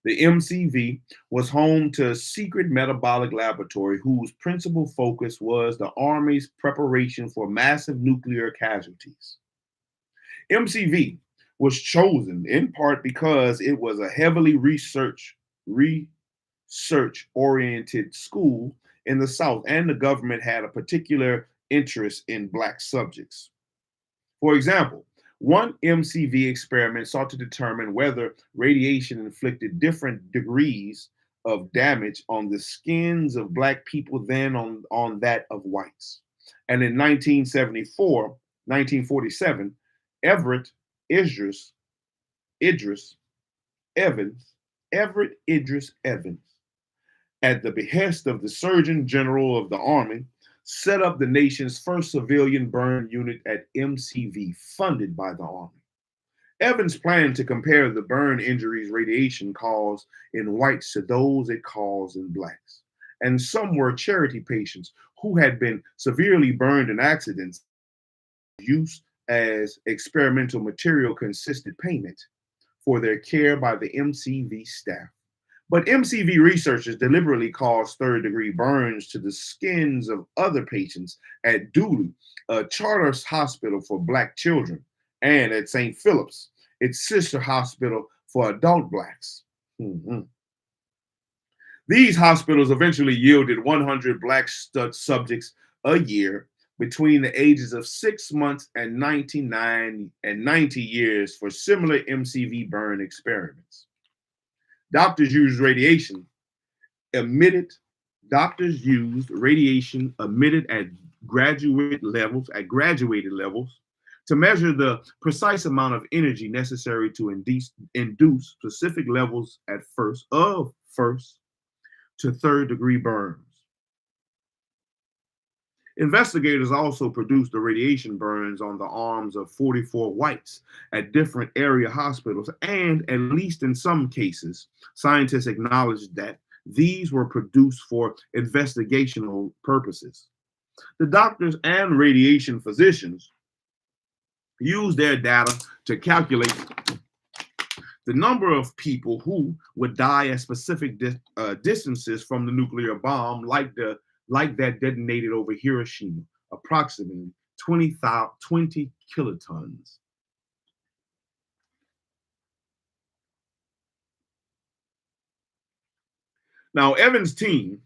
the MCV was home to a secret metabolic laboratory whose principal focus was the Army's preparation for massive nuclear casualties. MCV was chosen in part because it was a heavily research-oriented school in the South, and the government had a particular interest in Black subjects. For example, one MCV experiment sought to determine whether radiation inflicted different degrees of damage on the skins of Black people than on that of whites. And in 1947, Everett Idris Evans, at the behest of the Surgeon General of the Army, set up the nation's first civilian burn unit at MCV, funded by the Army. Evans planned to compare the burn injuries radiation caused in whites to those it caused in Blacks. And some were charity patients who had been severely burned in accidents. Use as experimental material consisted payment for their care by the MCV staff. But MCV researchers deliberately caused third-degree burns to the skins of other patients at Dooley, a charter hospital for Black children, and at St. Philip's, its sister hospital for adult Blacks. These hospitals eventually yielded 100 Black subjects a year between the ages of 6 months and 99 and 90 years for similar MCV burn experiments. Doctors used radiation emitted at graduated levels to measure the precise amount of energy necessary to induce specific levels at first to third degree burns. Investigators also produced the radiation burns on the arms of 44 whites at different area hospitals, and at least in some cases, scientists acknowledged that these were produced for investigational purposes. The doctors and radiation physicians used their data to calculate the number of people who would die at specific distances from the nuclear bomb, like that detonated over Hiroshima, approximately 20 kilotons. Now, Evans' team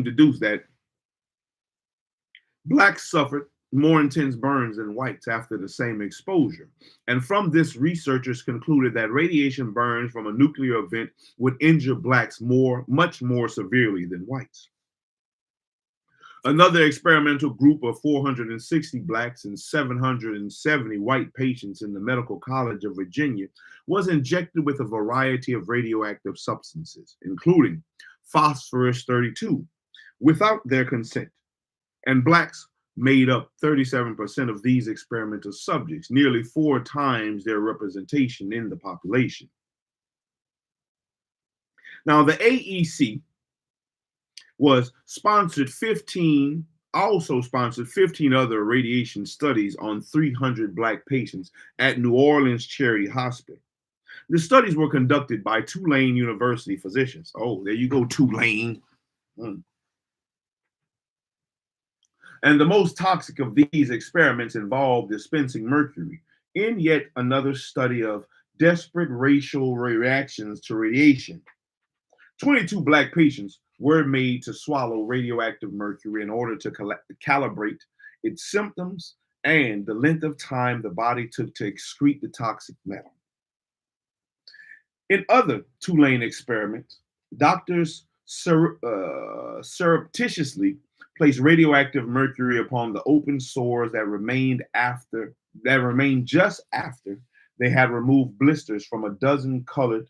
deduced that Blacks suffered more intense burns than whites after the same exposure. And from this, researchers concluded that radiation burns from a nuclear event would injure Blacks much more severely than whites. Another experimental group of 460 Blacks and 770 white patients in the Medical College of Virginia was injected with a variety of radioactive substances, including phosphorus 32, without their consent. And Blacks made up 37% of these experimental subjects, nearly 4 times their representation in the population. Now, the AEC sponsored 15 other radiation studies on 300 Black patients at New Orleans Charity Hospital. The studies were conducted by Tulane University physicians. Oh, there you go, Tulane. And the most toxic of these experiments involved dispensing mercury in yet another study of desperate racial reactions to radiation. 22 Black patients were made to swallow radioactive mercury in order to calibrate its symptoms and the length of time the body took to excrete the toxic metal. In other Tulane experiments, doctors surreptitiously placed radioactive mercury upon the open sores that remained just after they had removed blisters from a dozen colored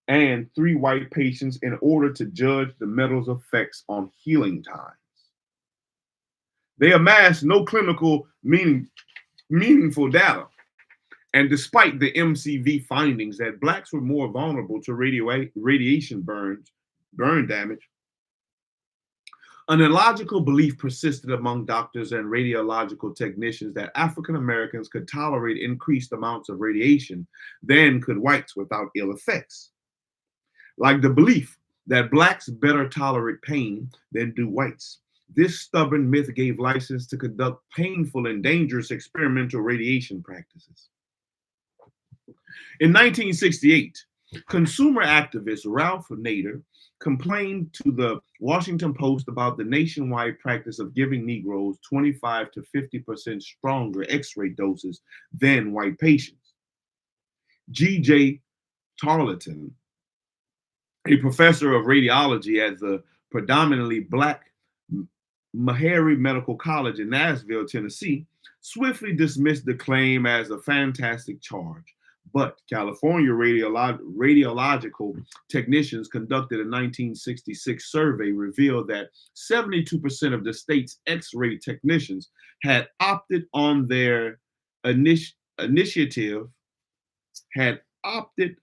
and 3 white patients in order to judge the metal's effects on healing times. They amassed no clinical meaningful data, And despite the MCV findings that blacks were more vulnerable to radiation burn damage, an illogical belief persisted among doctors and radiological technicians that African Americans could tolerate increased amounts of radiation than could whites without ill effects. Like the belief that blacks better tolerate pain than do whites. This stubborn myth gave license to conduct painful and dangerous experimental radiation practices. In 1968, consumer activist Ralph Nader complained to the Washington Post about the nationwide practice of giving Negroes 25 to 50% stronger X-ray doses than white patients. G.J. Tarleton, a professor of radiology at the predominantly black Meharry Medical College in Nashville, Tennessee, swiftly dismissed the claim as a fantastic charge. But California radiological technicians conducted a 1966 survey revealed that 72% of the state's X-ray technicians had opted on their initiative, had opted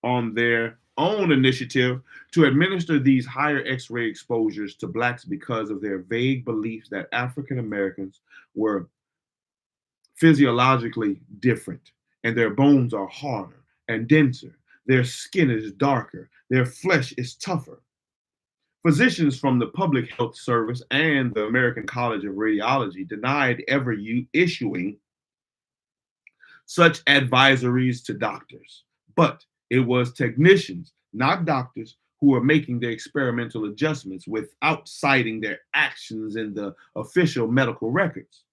on their own initiative to administer these higher X-ray exposures to blacks because of their vague beliefs that African Americans were physiologically different and their bones are harder and denser, their skin is darker, their flesh is tougher. Physicians from the Public Health Service and the American College of Radiology denied ever issuing such advisories to doctors, but it was technicians, not doctors, who were making the experimental adjustments without citing their actions in the official medical records.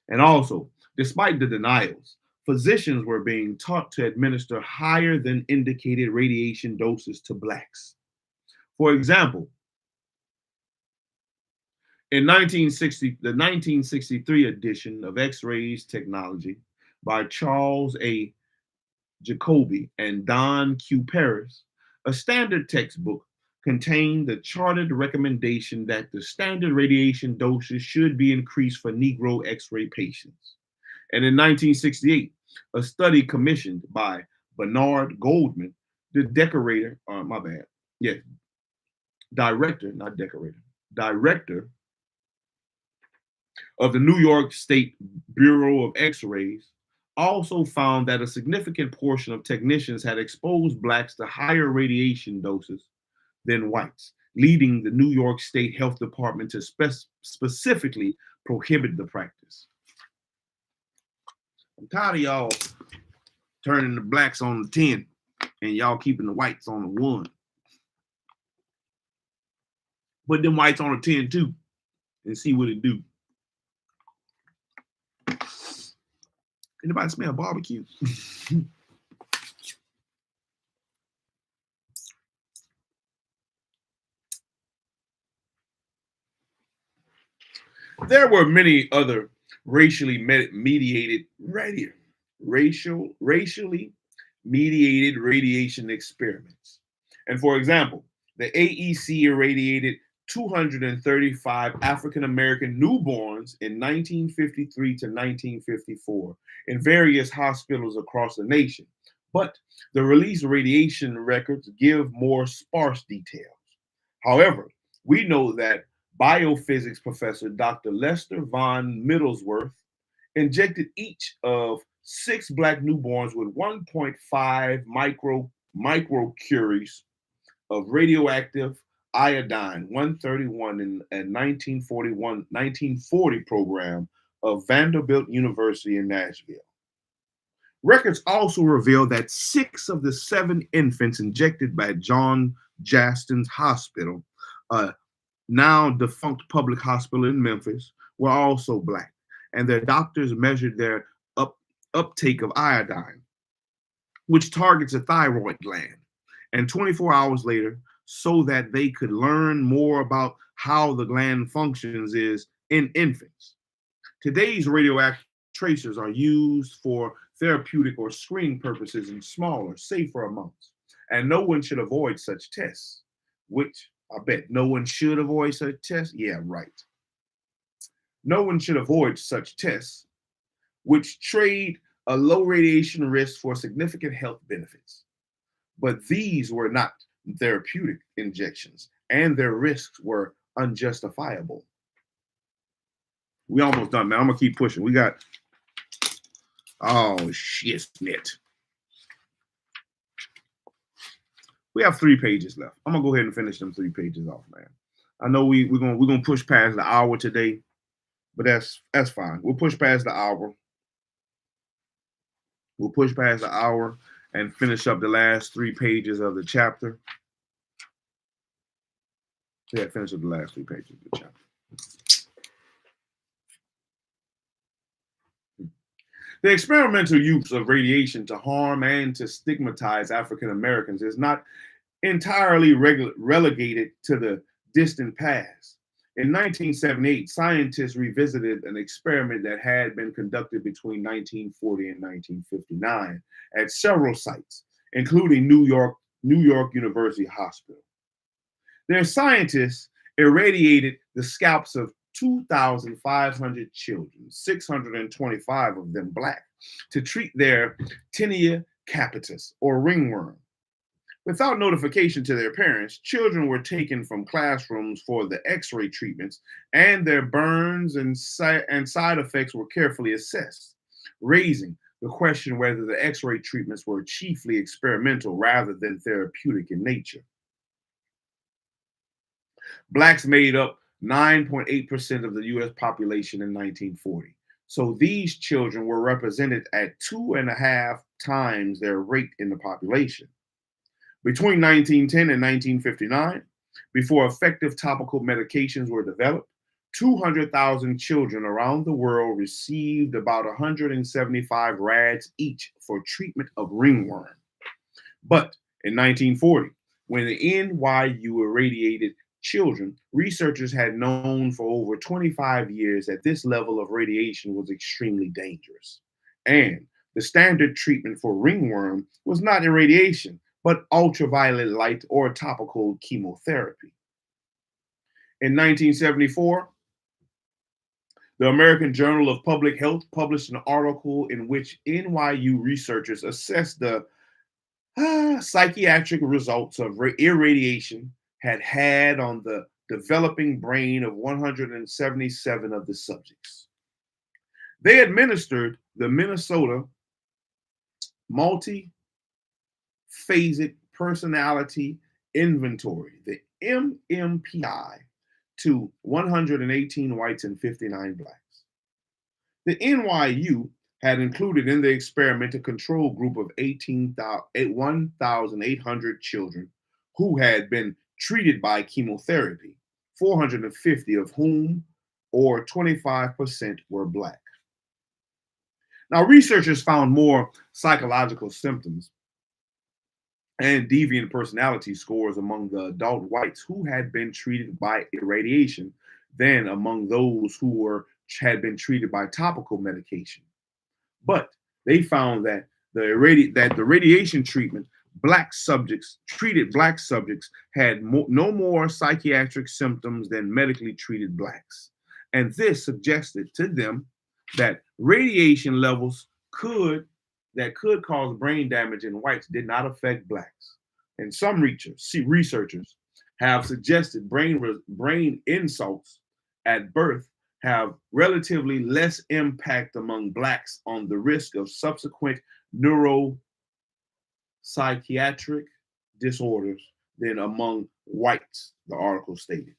And also, despite the denials, physicians were being taught to administer higher than indicated radiation doses to blacks. For example, in the 1963 edition of X-rays Technology by Charles A. Jacoby and Don Q. Paris, a standard textbook contained the charted recommendation that the standard radiation doses should be increased for Negro X-ray patients. And in 1968, a study commissioned by Bernard Goldman, the director of the New York State Bureau of X-rays, also found that a significant portion of technicians had exposed blacks to higher radiation doses than whites, leading the New York State Health Department to specifically prohibit the practice. I'm tired of y'all turning the blacks on the 10 and y'all keeping the whites on the 1. Put them whites on the 10 too and see what it do. Anybody smell barbecue? There were many other racially mediated radiation experiments. And for example, the AEC irradiated 235 African American newborns in 1953 to 1954 in various hospitals across the nation. But the released radiation records give more sparse details. However, we know that biophysics professor Dr. Lester von Middlesworth injected each of 6 black newborns with 1.5 microcuries of radioactive iodine 131 in a 1940 program of Vanderbilt University in Nashville. Records also reveal that 6 of the 7 infants injected by John Jaston's Hospital, a now defunct public hospital in Memphis, were also black, and their doctors measured their uptake of iodine, which targets a thyroid gland, and 24 hours later, so that they could learn more about how the gland functions is in infants. Today's radioactive tracers are used for therapeutic or screening purposes in smaller, safer amounts, and no one should avoid such tests, which I bet no one should avoid such tests. Yeah, right. No one should avoid such tests, which trade a low radiation risk for significant health benefits. But these were not therapeutic injections, and their risks were unjustifiable. We almost done, man. I'm gonna keep pushing. We got shit. We have 3 pages left. I'm gonna go ahead and finish them 3 pages off, man. I know we're gonna push past the hour today, but that's fine. We'll push past the hour. We'll push past the hour and finish up the last 3 pages of the chapter. Yeah, finish up the last 3 pages of the chapter. The experimental use of radiation to harm and to stigmatize African Americans is not entirely relegated to the distant past. In 1978, scientists revisited an experiment that had been conducted between 1940 and 1959 at several sites, including New York University Hospital. Their scientists irradiated the scalps of 2,500 children, 625 of them Black, to treat their tinea capitis, or ringworm. Without notification to their parents, children were taken from classrooms for the X-ray treatments, and their burns and side effects were carefully assessed, raising the question whether the X-ray treatments were chiefly experimental rather than therapeutic in nature. Blacks made up 9.8% of the US population in 1940. So these children were represented at 2.5 times their rate in the population. Between 1910 and 1959, before effective topical medications were developed, 200,000 children around the world received about 175 rads each for treatment of ringworm. But in 1940, when the NYU irradiated children, researchers had known for over 25 years that this level of radiation was extremely dangerous. And the standard treatment for ringworm was not irradiation, but ultraviolet light or topical chemotherapy. In 1974, the American Journal of Public Health published an article in which NYU researchers assessed the psychiatric results of irradiation had on the developing brain of 177 of the subjects. They administered the Minnesota Multi-Phasic Personality Inventory, the MMPI, to 118 whites and 59 blacks. The NYU had included in the experiment a control group of 1,800 children who had been treated by chemotherapy, 450 of whom, or 25%, were Black. Now, researchers found more psychological symptoms and deviant personality scores among the adult whites who had been treated by irradiation than among those who had been treated by topical medication. But they found that the radiation treatment treated Black subjects had no more psychiatric symptoms than medically treated Blacks. And this suggested to them that radiation levels that could cause brain damage in whites did not affect Blacks. And some researchers have suggested brain insults at birth have relatively less impact among Blacks on the risk of subsequent neuropsychiatric disorders than among whites, the article stated.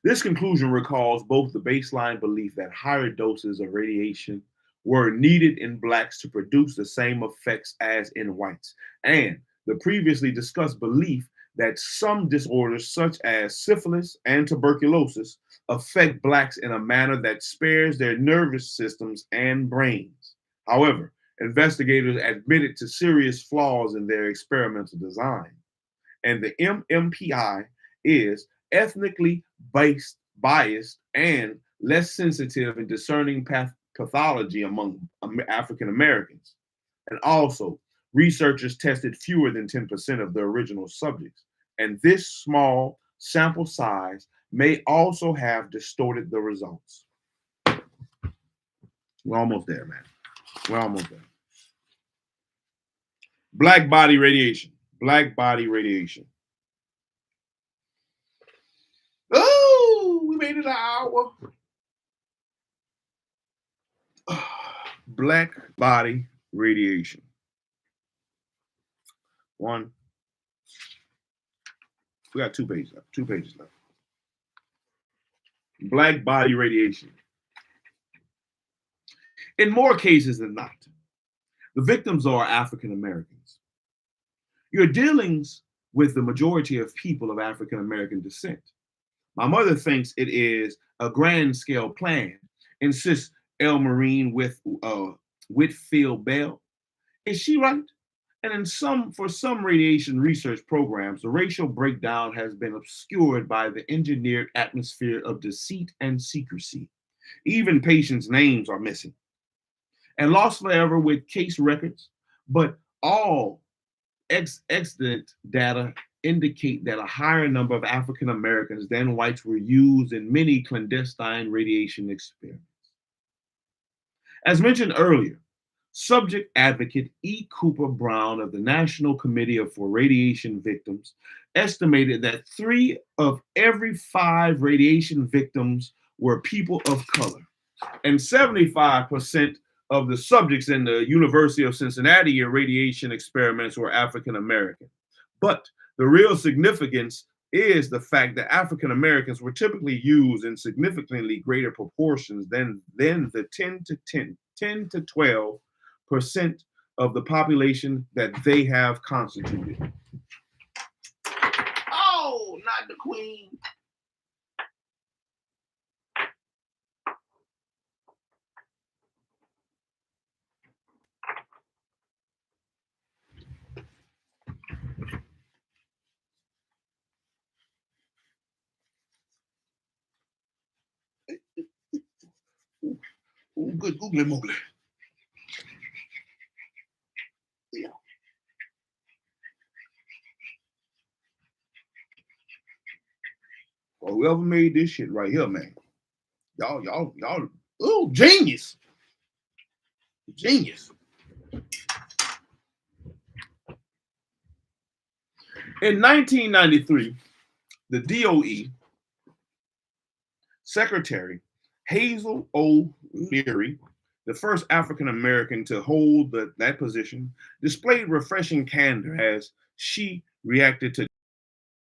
This conclusion recalls both the baseline belief that higher doses of radiation were needed in Blacks to produce the same effects as in whites, and the previously discussed belief that some disorders such as syphilis and tuberculosis affect Blacks in a manner that spares their nervous systems and brains. However, investigators admitted to serious flaws in their experimental design, and the MMPI is ethnically biased and less sensitive in discerning pathology among African Americans. And also, researchers tested fewer than 10% of the original subjects, and this small sample size may also have distorted the results. We're almost there, man. We're almost there. Black body radiation. Black body radiation. Oh, we made it an hour. Black body radiation. One. We got 2 pages left. 2 pages left. Black body radiation. In more cases than not, the victims are African Americans. Your dealings with the majority of people of African American descent. My mother thinks it is a grand scale plan, insists El Marine with Whitfield Bell. Is she right? And for some radiation research programs, the racial breakdown has been obscured by the engineered atmosphere of deceit and secrecy. Even patients' names are missing and lost forever with case records. But all extant data indicate that a higher number of African Americans than whites were used in many clandestine radiation experiments. As mentioned earlier, subject advocate E. Cooper Brown of the National Committee for Radiation Victims estimated that 3 of every 5 radiation victims were people of color, and 75% of the subjects in the University of Cincinnati irradiation experiments were African American. But the real significance is the fact that African Americans were typically used in significantly greater proportions than the 10 to 12% of the population that they have constituted. Oh, not the queen. Ooh, good googly moogly. Yeah. Well, whoever made this shit right here, man. Y'all, oh, genius. Genius. In 1993, the DOE Secretary Hazel O'Leary, the first African American to hold that position, displayed refreshing candor as she reacted to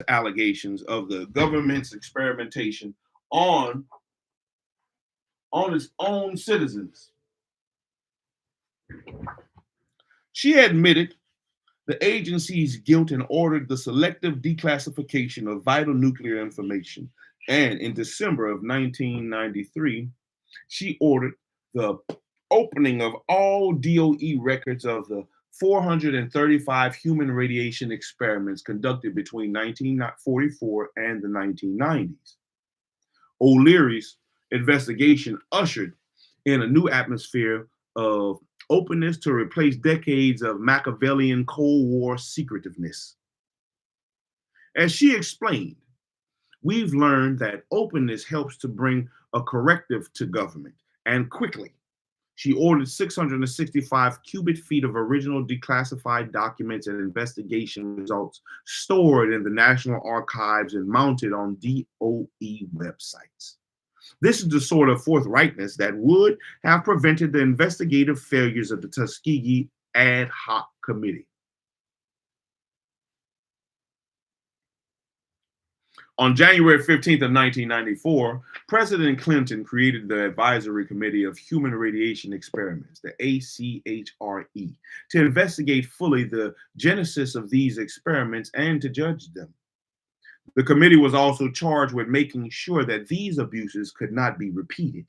allegations of the government's experimentation on its own citizens. She admitted the agency's guilt and ordered the selective declassification of vital nuclear information. And in December of 1993, she ordered the opening of all DOE records of the 435 human radiation experiments conducted between 1944 and the 1990s. O'Leary's investigation ushered in a new atmosphere of openness to replace decades of Machiavellian Cold War secretiveness. As she explained, we've learned that openness helps to bring a corrective to government, and quickly. She ordered 665 cubic feet of original declassified documents and investigation results stored in the National Archives and mounted on DOE websites. This is the sort of forthrightness that would have prevented the investigative failures of the Tuskegee Ad Hoc Committee. On January 15th of 1994, President Clinton created the Advisory Committee of Human Radiation Experiments, the ACHRE, to investigate fully the genesis of these experiments and to judge them. The committee was also charged with making sure that these abuses could not be repeated.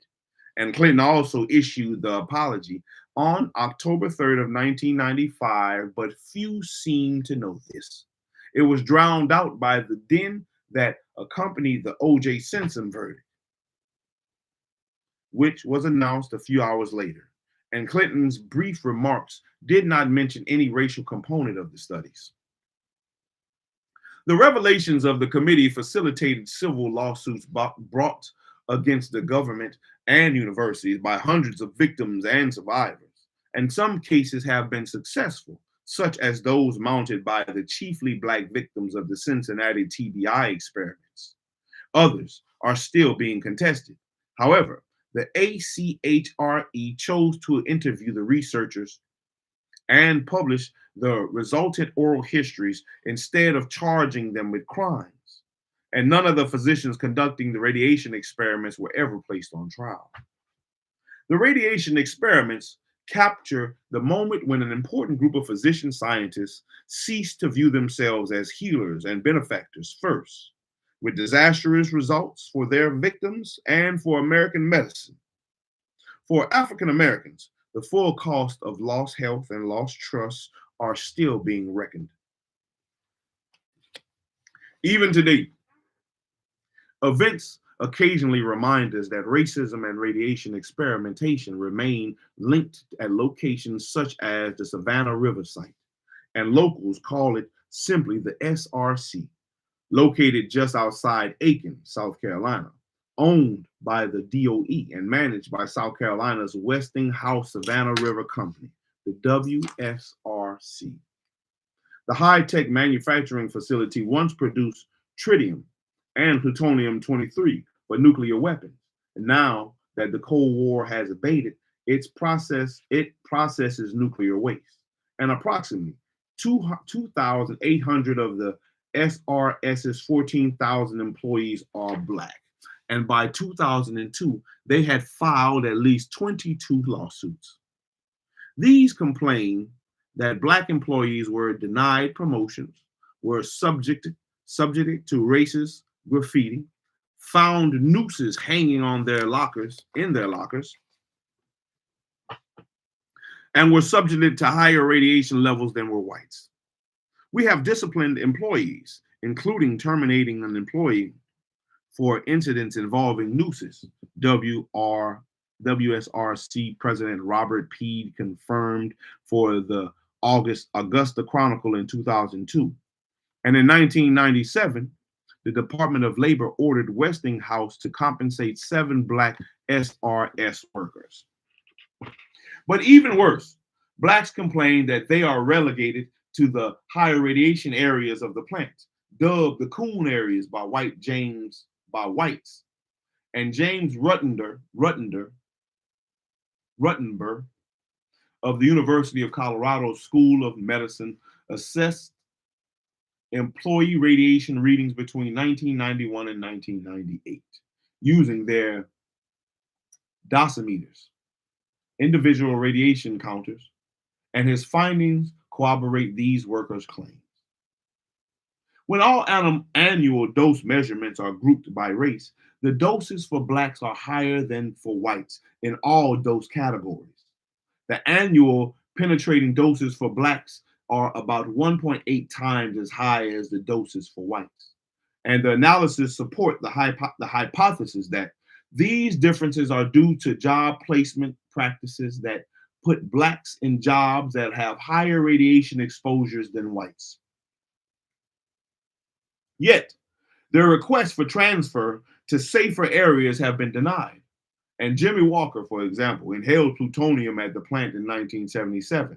And Clinton also issued the apology on October 3rd of 1995, but few seem to know this. It was drowned out by the din that accompanied the O.J. Simpson verdict, which was announced a few hours later. And Clinton's brief remarks did not mention any racial component of the studies. The revelations of the committee facilitated civil lawsuits brought against the government and universities by hundreds of victims and survivors, and some cases have been successful, such as those mounted by the chiefly Black victims of the Cincinnati TBI experiments. Others are still being contested. However, the ACHRE chose to interview the researchers and publish the resultant oral histories instead of charging them with crimes. And none of the physicians conducting the radiation experiments were ever placed on trial. The radiation experiments capture the moment when an important group of physician scientists ceased to view themselves as healers and benefactors first, with disastrous results for their victims and for American medicine. For African Americans, the full cost of lost health and lost trust are still being reckoned. Even today, events occasionally remind us that racism and radiation experimentation remain linked at locations such as the Savannah River site, and locals call it simply the SRC, located just outside Aiken, South Carolina, owned by the DOE and managed by South Carolina's Westinghouse Savannah River Company, the WSRC. The high-tech manufacturing facility once produced tritium and plutonium-23 for nuclear weapons. And now that the Cold War has abated, it processes nuclear waste. And approximately 2,800 of the SRS's 14,000 employees are Black. And by 2002, they had filed at least 22 lawsuits. These complain that Black employees were denied promotions, were subjected to racist graffiti, found nooses hanging on in their lockers, and were subjected to higher radiation levels than were whites. We have disciplined employees, including terminating an employee for incidents involving nooses. WSRC President Robert Peed confirmed for the Augusta Chronicle in 2002. And in 1997, the Department of Labor ordered Westinghouse to compensate 7 Black SRS workers. But even worse, Blacks complain that they are relegated to the higher radiation areas of the plant, dubbed the coon areas by whites. And James Ruttenberg of the University of Colorado School of Medicine assessed employee radiation readings between 1991 and 1998 using their dosimeters, individual radiation counters, and his findings corroborate these workers' claims. When all annual dose measurements are grouped by race, the doses for Blacks are higher than for whites in all dose categories. The annual penetrating doses for Blacks are about 1.8 times as high as the doses for whites. And the analysis support the hypothesis that these differences are due to job placement practices that put Blacks in jobs that have higher radiation exposures than whites. Yet, their requests for transfer to safer areas have been denied. And Jimmy Walker, for example, inhaled plutonium at the plant in 1977.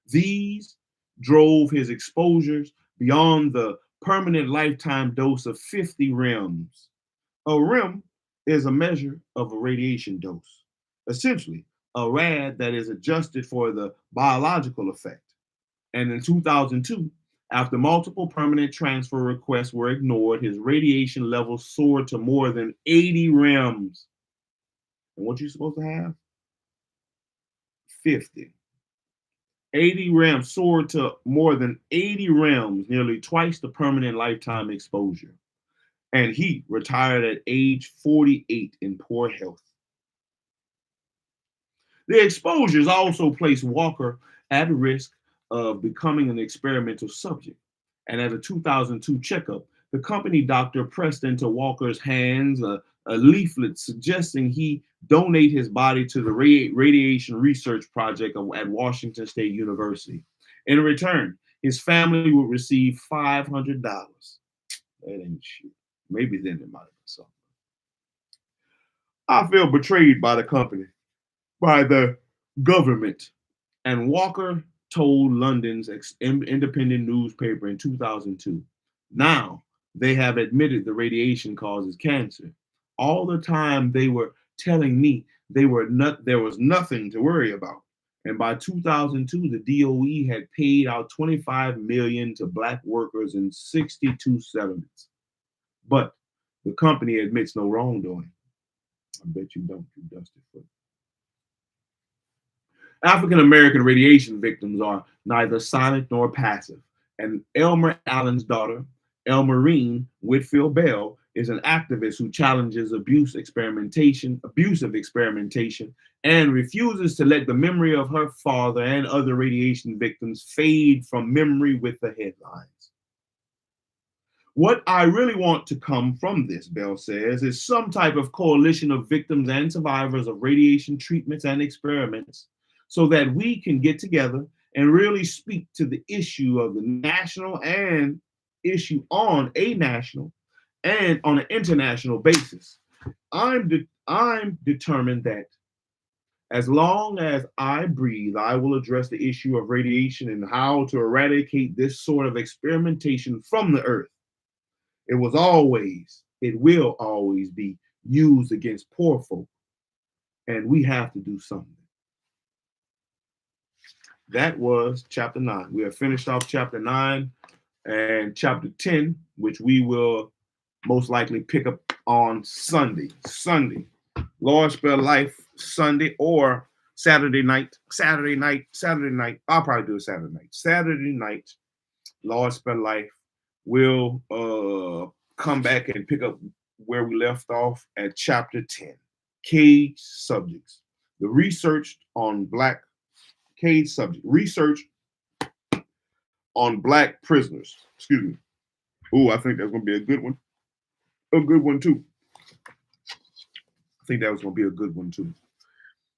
These drove his exposures beyond the permanent lifetime dose of 50 rems. A rem is a measure of a radiation dose, essentially a rad that is adjusted for the biological effect. And in 2002, after multiple permanent transfer requests were ignored, his radiation levels soared to more than 80 rems. And what you're supposed to have? 50. 80 rems soared to more than 80 rems, nearly twice the permanent lifetime exposure. And he retired at age 48 in poor health. The exposures also placed Walker at risk of becoming an experimental subject. And at a 2002 checkup, the company doctor pressed into Walker's hands a leaflet suggesting he donate his body to the radiation research project at Washington State University. In return, his family would receive $500. That ain't shit. Maybe then it might have been something. I feel betrayed by the company, by the government. And Walker told London's independent newspaper in 2002. Now they have admitted the radiation causes cancer. All the time they were telling me there was nothing to worry about. And by 2002, the DOE had paid out 25 million to black workers in 62 settlements. But the company admits no wrongdoing. I bet you don't, you dusty foot. African American radiation victims are neither silent nor passive. And Elmer Allen's daughter, Elmerine Whitfield Bell, is an activist who challenges abusive experimentation, and refuses to let the memory of her father and other radiation victims fade from memory with the headlines. What I really want to come from this, Bell says, is some type of coalition of victims and survivors of radiation treatments and experiments, so that we can get together and really speak to the issue of the national and issue on a national and on an international basis. I'm determined that as long as I breathe, I will address the issue of radiation and how to eradicate this sort of experimentation from the earth. It will always be used against poor folk, and we have to do something. That was chapter 9. We have finished off chapter 9 and chapter 10, which we will most likely pick up on Sunday. Lord Spell Life Sunday or Saturday night. I'll probably do it Saturday night. Saturday night, Lord Spell Life will come back and pick up where we left off at chapter 10. Cage subjects. The research on Black cage subject. Research on Black prisoners. Excuse me. Oh, I think that's going to be a good one. A good one, too. I think that was going to be a good one, too.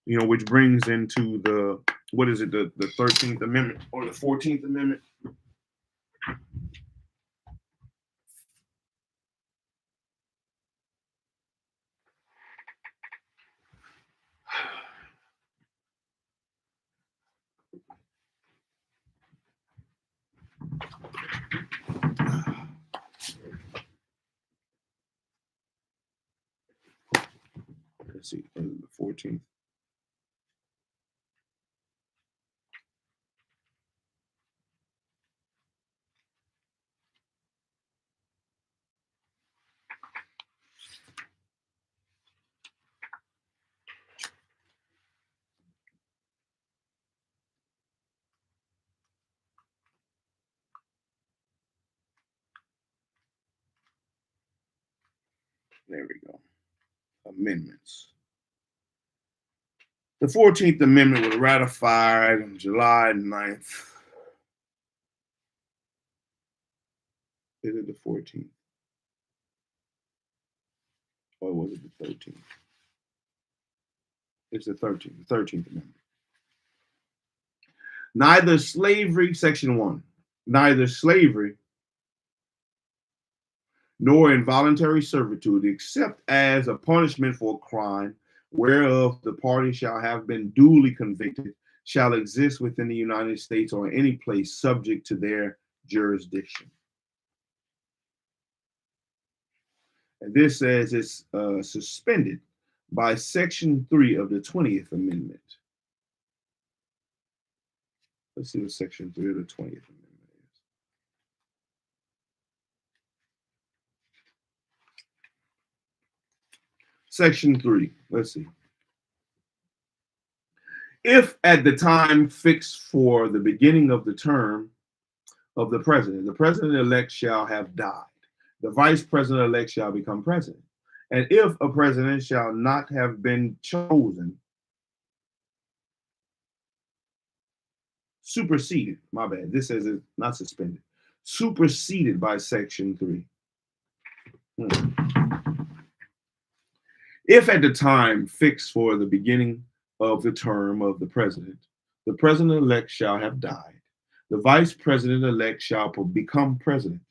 You know, which brings into the 13th Amendment or the 14th Amendment? Let's see, the 14th. There we go. Amendments. The 14th Amendment was ratified on July 9th. Is it the 14th? Or was it the 13th? It's the 13th Amendment. Neither slavery, Section 1, neither slavery nor involuntary servitude, except as a punishment for a crime whereof the party shall have been duly convicted, shall exist within the United States or any place subject to their jurisdiction. And this says it's suspended by Section 3 of the 20th Amendment. Let's see what Section 3 of the 20th Amendment is. Section 3, let's see. If at the time fixed for the beginning of the term of the president-elect shall have died, the vice president-elect shall become president. And if a president shall not have been chosen, superseded, my bad, this says it's not suspended, superseded by Section 3. If at the time fixed for the beginning of the term of the president-elect shall have died, the vice president-elect shall become president.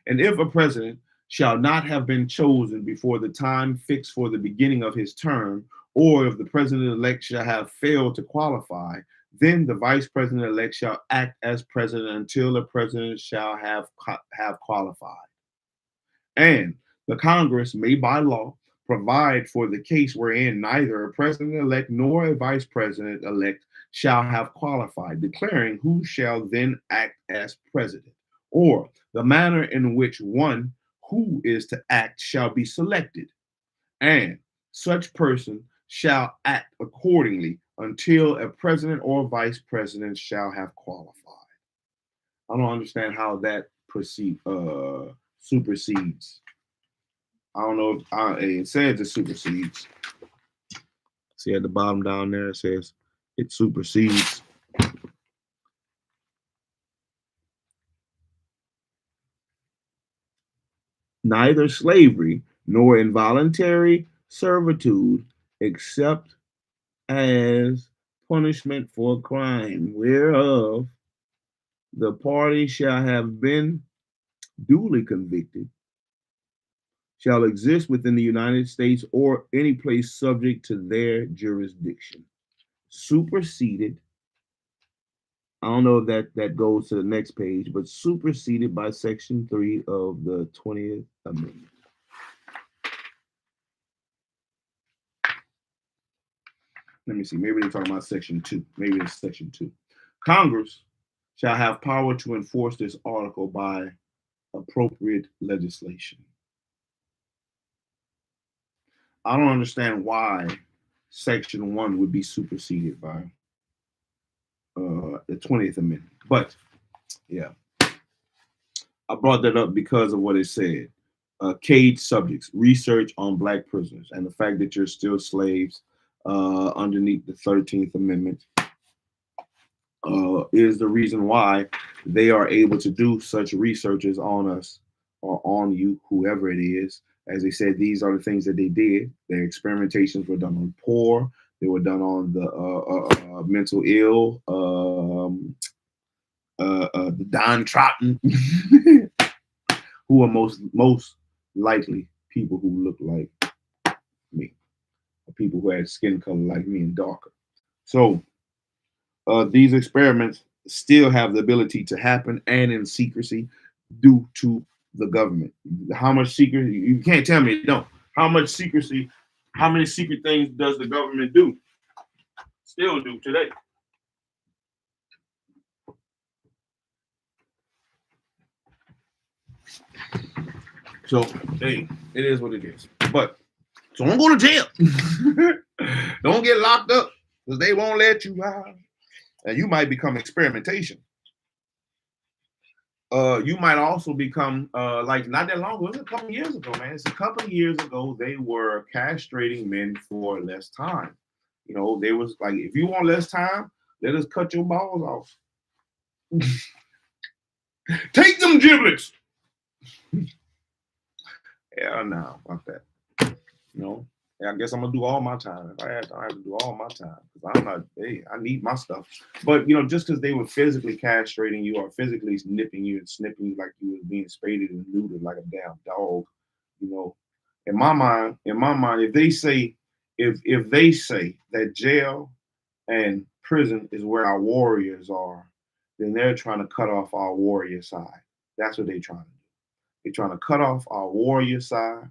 And if a president shall not have been chosen before the time fixed for the beginning of his term, or if the president-elect shall have failed to qualify, then the vice president-elect shall act as president until the president shall have qualified. And the Congress may by law provide for the case wherein neither a president-elect nor a vice president-elect shall have qualified, declaring who shall then act as president, or the manner in which one who is to act shall be selected, and such person shall act accordingly until a president or vice president shall have qualified. I don't understand how that supersedes. I don't know if it says it supersedes. See at the bottom down there, it says it supersedes. Neither slavery nor involuntary servitude, except as punishment for crime whereof the party shall have been duly convicted, shall exist within the United States or any place subject to their jurisdiction. Superseded. I don't know if that goes to the next page, but superseded by Section 3 of the 20th Amendment. Let me see. Maybe they're talking about Section 2. Maybe it's Section 2. Congress shall have power to enforce this article by appropriate legislation. I don't understand why Section 1 would be superseded by the 20th Amendment. But, yeah. I brought that up because of what it said. Cage subjects, research on Black prisoners, and the fact that you're still slaves underneath the 13th Amendment is the reason why they are able to do such researches on us or on you, whoever it is. As they said, these are the things that they did. Their experimentations were done on poor. They were done on the mental ill, the downtrodden, who are most likely people who look like me, or people who had skin color like me and darker. So these experiments still have the ability to happen and in secrecy due to the government. How much secrecy? You can't tell me it don't. How much secrecy? How many secret things does the government do? Still do today. So, hey, it is what it is. But so don't go to jail. Don't get locked up because they won't let you out. And you might become experimentation. You might also become like not that long ago, it was a couple years ago, man. It's a couple of years ago, they were castrating men for less time. You know, they was like, if you want less time, let us cut your balls off. Take them giblets. Yeah, no, fuck that. You know, I guess I'm gonna do all my time. If I have to do all my time because I'm not. Hey, I need my stuff. But you know, just because they were physically castrating you or physically nipping you and snipping you like you was being spaded and neutered like a damn dog, you know, in my mind, if they say that jail and prison is where our warriors are, then they're trying to cut off our warrior side. That's what they're trying to do. They're trying to cut off our warrior side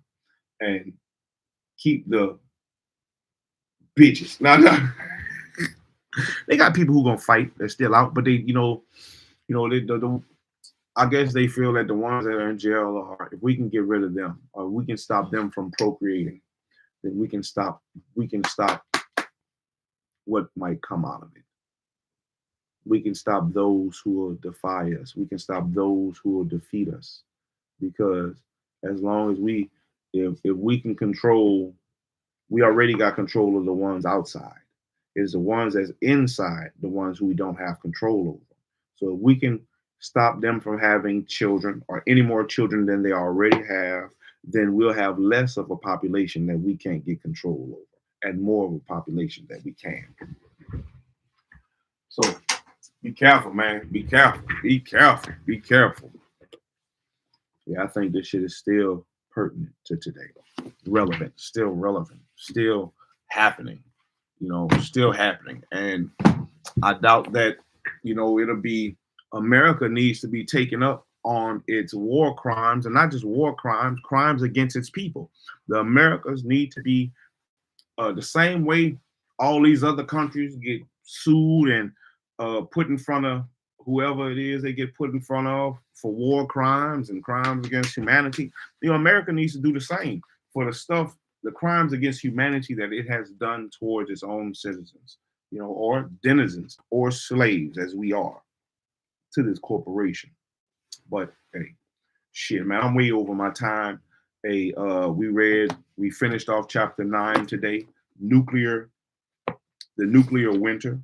and keep the bitches. Now, they got people who gonna fight. They're still out, but they, I guess they feel that the ones that are in jail are, if we can get rid of them, or we can stop them from procreating, then we can stop what might come out of it. We can stop those who will defy us. We can stop those who will defeat us. Because as long as if we can control, we already got control of the ones outside. It's the ones that's inside, the ones who we don't have control over. So if we can stop them from having children or any more children than they already have, then we'll have less of a population that we can't get control over and more of a population that we can. So be careful, man. Be careful. Be careful. Be careful. Yeah, I think this shit is still pertinent to today. Relevant, still happening, still happening. And I doubt that, it'll be, America needs to be taken up on its war crimes, and not just war crimes, crimes against its people. The Americas need to be the same way all these other countries get sued and put in front of whoever it is they get put in front of for war crimes and crimes against humanity. America needs to do the same for the crimes against humanity that it has done towards its own citizens, or denizens or slaves as we are to this corporation. But hey, shit, man, I'm way over my time. Hey, we finished off chapter 9 today. The nuclear winter.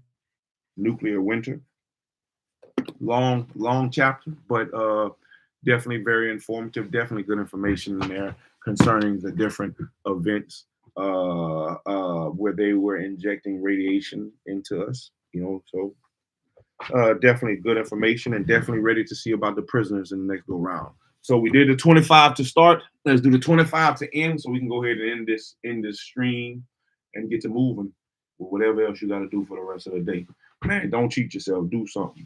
Long chapter, but definitely very informative. Definitely good information in there concerning the different events where they were injecting radiation into us. So definitely good information, and definitely ready to see about the prisoners in the next go round. So we did the 25 to start. Let's do the 25 to end, so we can go ahead and end this stream and get to moving with whatever else you got to do for the rest of the day. Man, don't cheat yourself. Do something.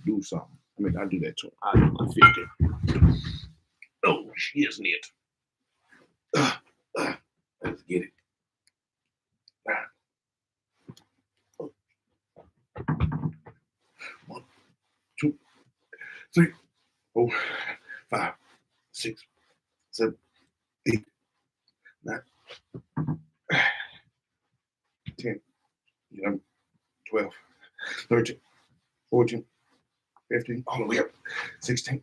I mean, I do that too. I do my 50. Oh, isn't it? Let's get it. 1, 2, 3, 4, 5, 6, 7, 8, 9, 10, 11, 12, 13, 14, 15, all the way up. 16,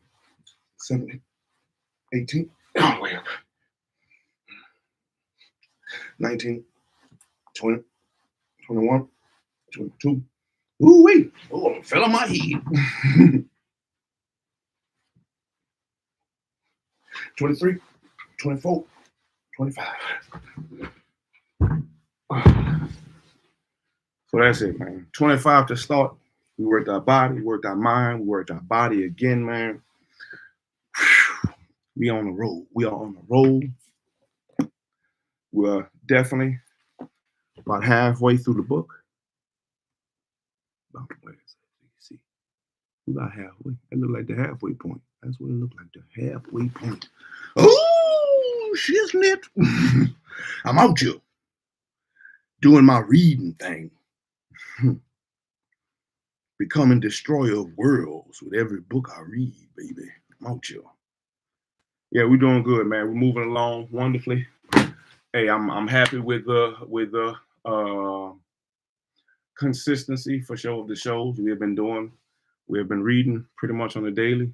17, 18, all the way up. 19, 20, 21, 22. Ooh wee! Oh, I fell on my head. 23, 24, 25. So that's it, man. 25 to start. We worked our body, worked our mind, we worked our body again, man. We on the road. We are on the road. We're definitely about halfway through the book. Where is it? You see, we about halfway. That look like the halfway point. That's what it looked like, the halfway point. Oh, shiznit. I'm out here doing my reading thing. Becoming destroyer of worlds with every book I read, baby. I'm out here. Yeah, we're doing good, man. We're moving along wonderfully. Hey, I'm happy with the consistency for sure of the shows we have been doing. We have been reading pretty much on a daily,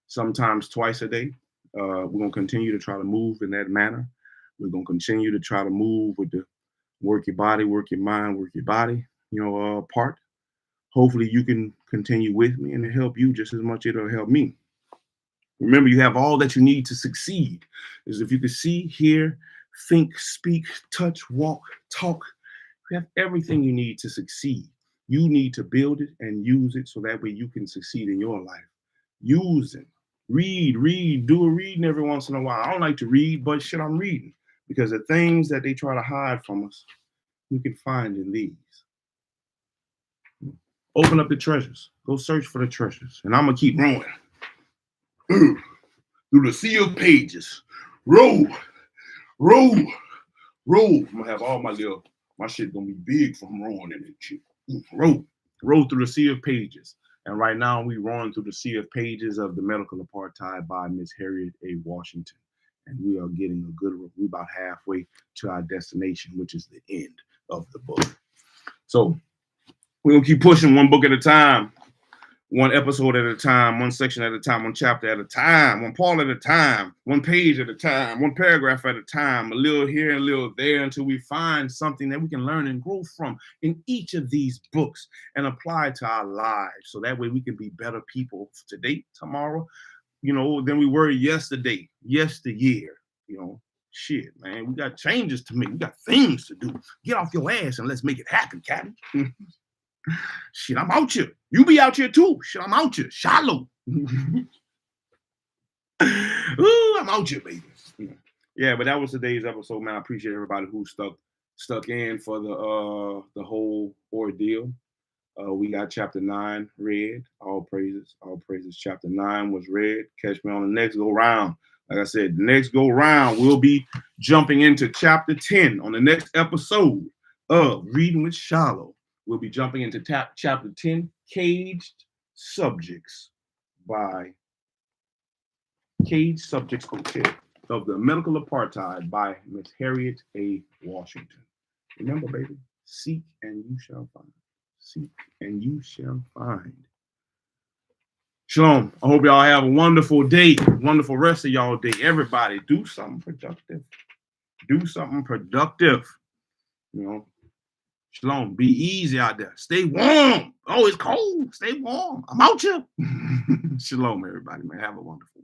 sometimes twice a day. We're gonna continue to try to move in that manner. We're gonna continue to try to move with the work your body, work your mind, work your body, part. Hopefully you can continue with me and it'll help you just as much it'll help me. Remember, you have all that you need to succeed. Is if you can see, hear, think, speak, touch, walk, talk, you have everything you need to succeed. You need to build it and use it so that way you can succeed in your life. Use it. Read, do a reading every once in a while. I don't like to read, but shit, I'm reading. Because the things that they try to hide from us, we can find in these. Open up the treasures. Go search for the treasures. And I'm going to keep rolling. Through the sea of pages. Roll. I'm going to have all my shit going to be big from rolling in it. Shit. Roll through the sea of pages. And right now we rolling through the sea of pages of The Medical Apartheid by Miss Harriet A. Washington. And we are getting a good, we're about halfway to our destination, which is the end of the book. So we're going to keep pushing one book at a time, one episode at a time, one section at a time, one chapter at a time, one part at a time, one page at a time, one paragraph at a time, a little here and a little there until we find something that we can learn and grow from in each of these books and apply to our lives. So that way we can be better people today, tomorrow, than we were yesterday, yesteryear, Shit, man, we got changes to make. We got things to do. Get off your ass and let's make it happen, Captain. Shit, I'm out here. You be out here too. Shit, I'm out here. SHILO. Ooh, I'm out here, baby. Yeah, but that was today's episode, man. I appreciate everybody who stuck in for the whole ordeal. We got chapter 9 read. All praises. All praises. Chapter 9 was read. Catch me on the next go round. Like I said, the next go round, we'll be jumping into chapter 10 on the next episode of Reading with SHILO. We'll be jumping into chapter 10, Caged Subjects Hotel of the Medical Apartheid by Miss Harriet A. Washington. Remember, baby, seek and you shall find. Seek and you shall find. Shalom. I hope y'all have a wonderful day, wonderful rest of y'all day. Everybody, do something productive. Do something productive. You know, shalom. Be easy out there. Stay warm. Oh, it's cold. Stay warm. I'm out here. Shalom, everybody, man. Have a wonderful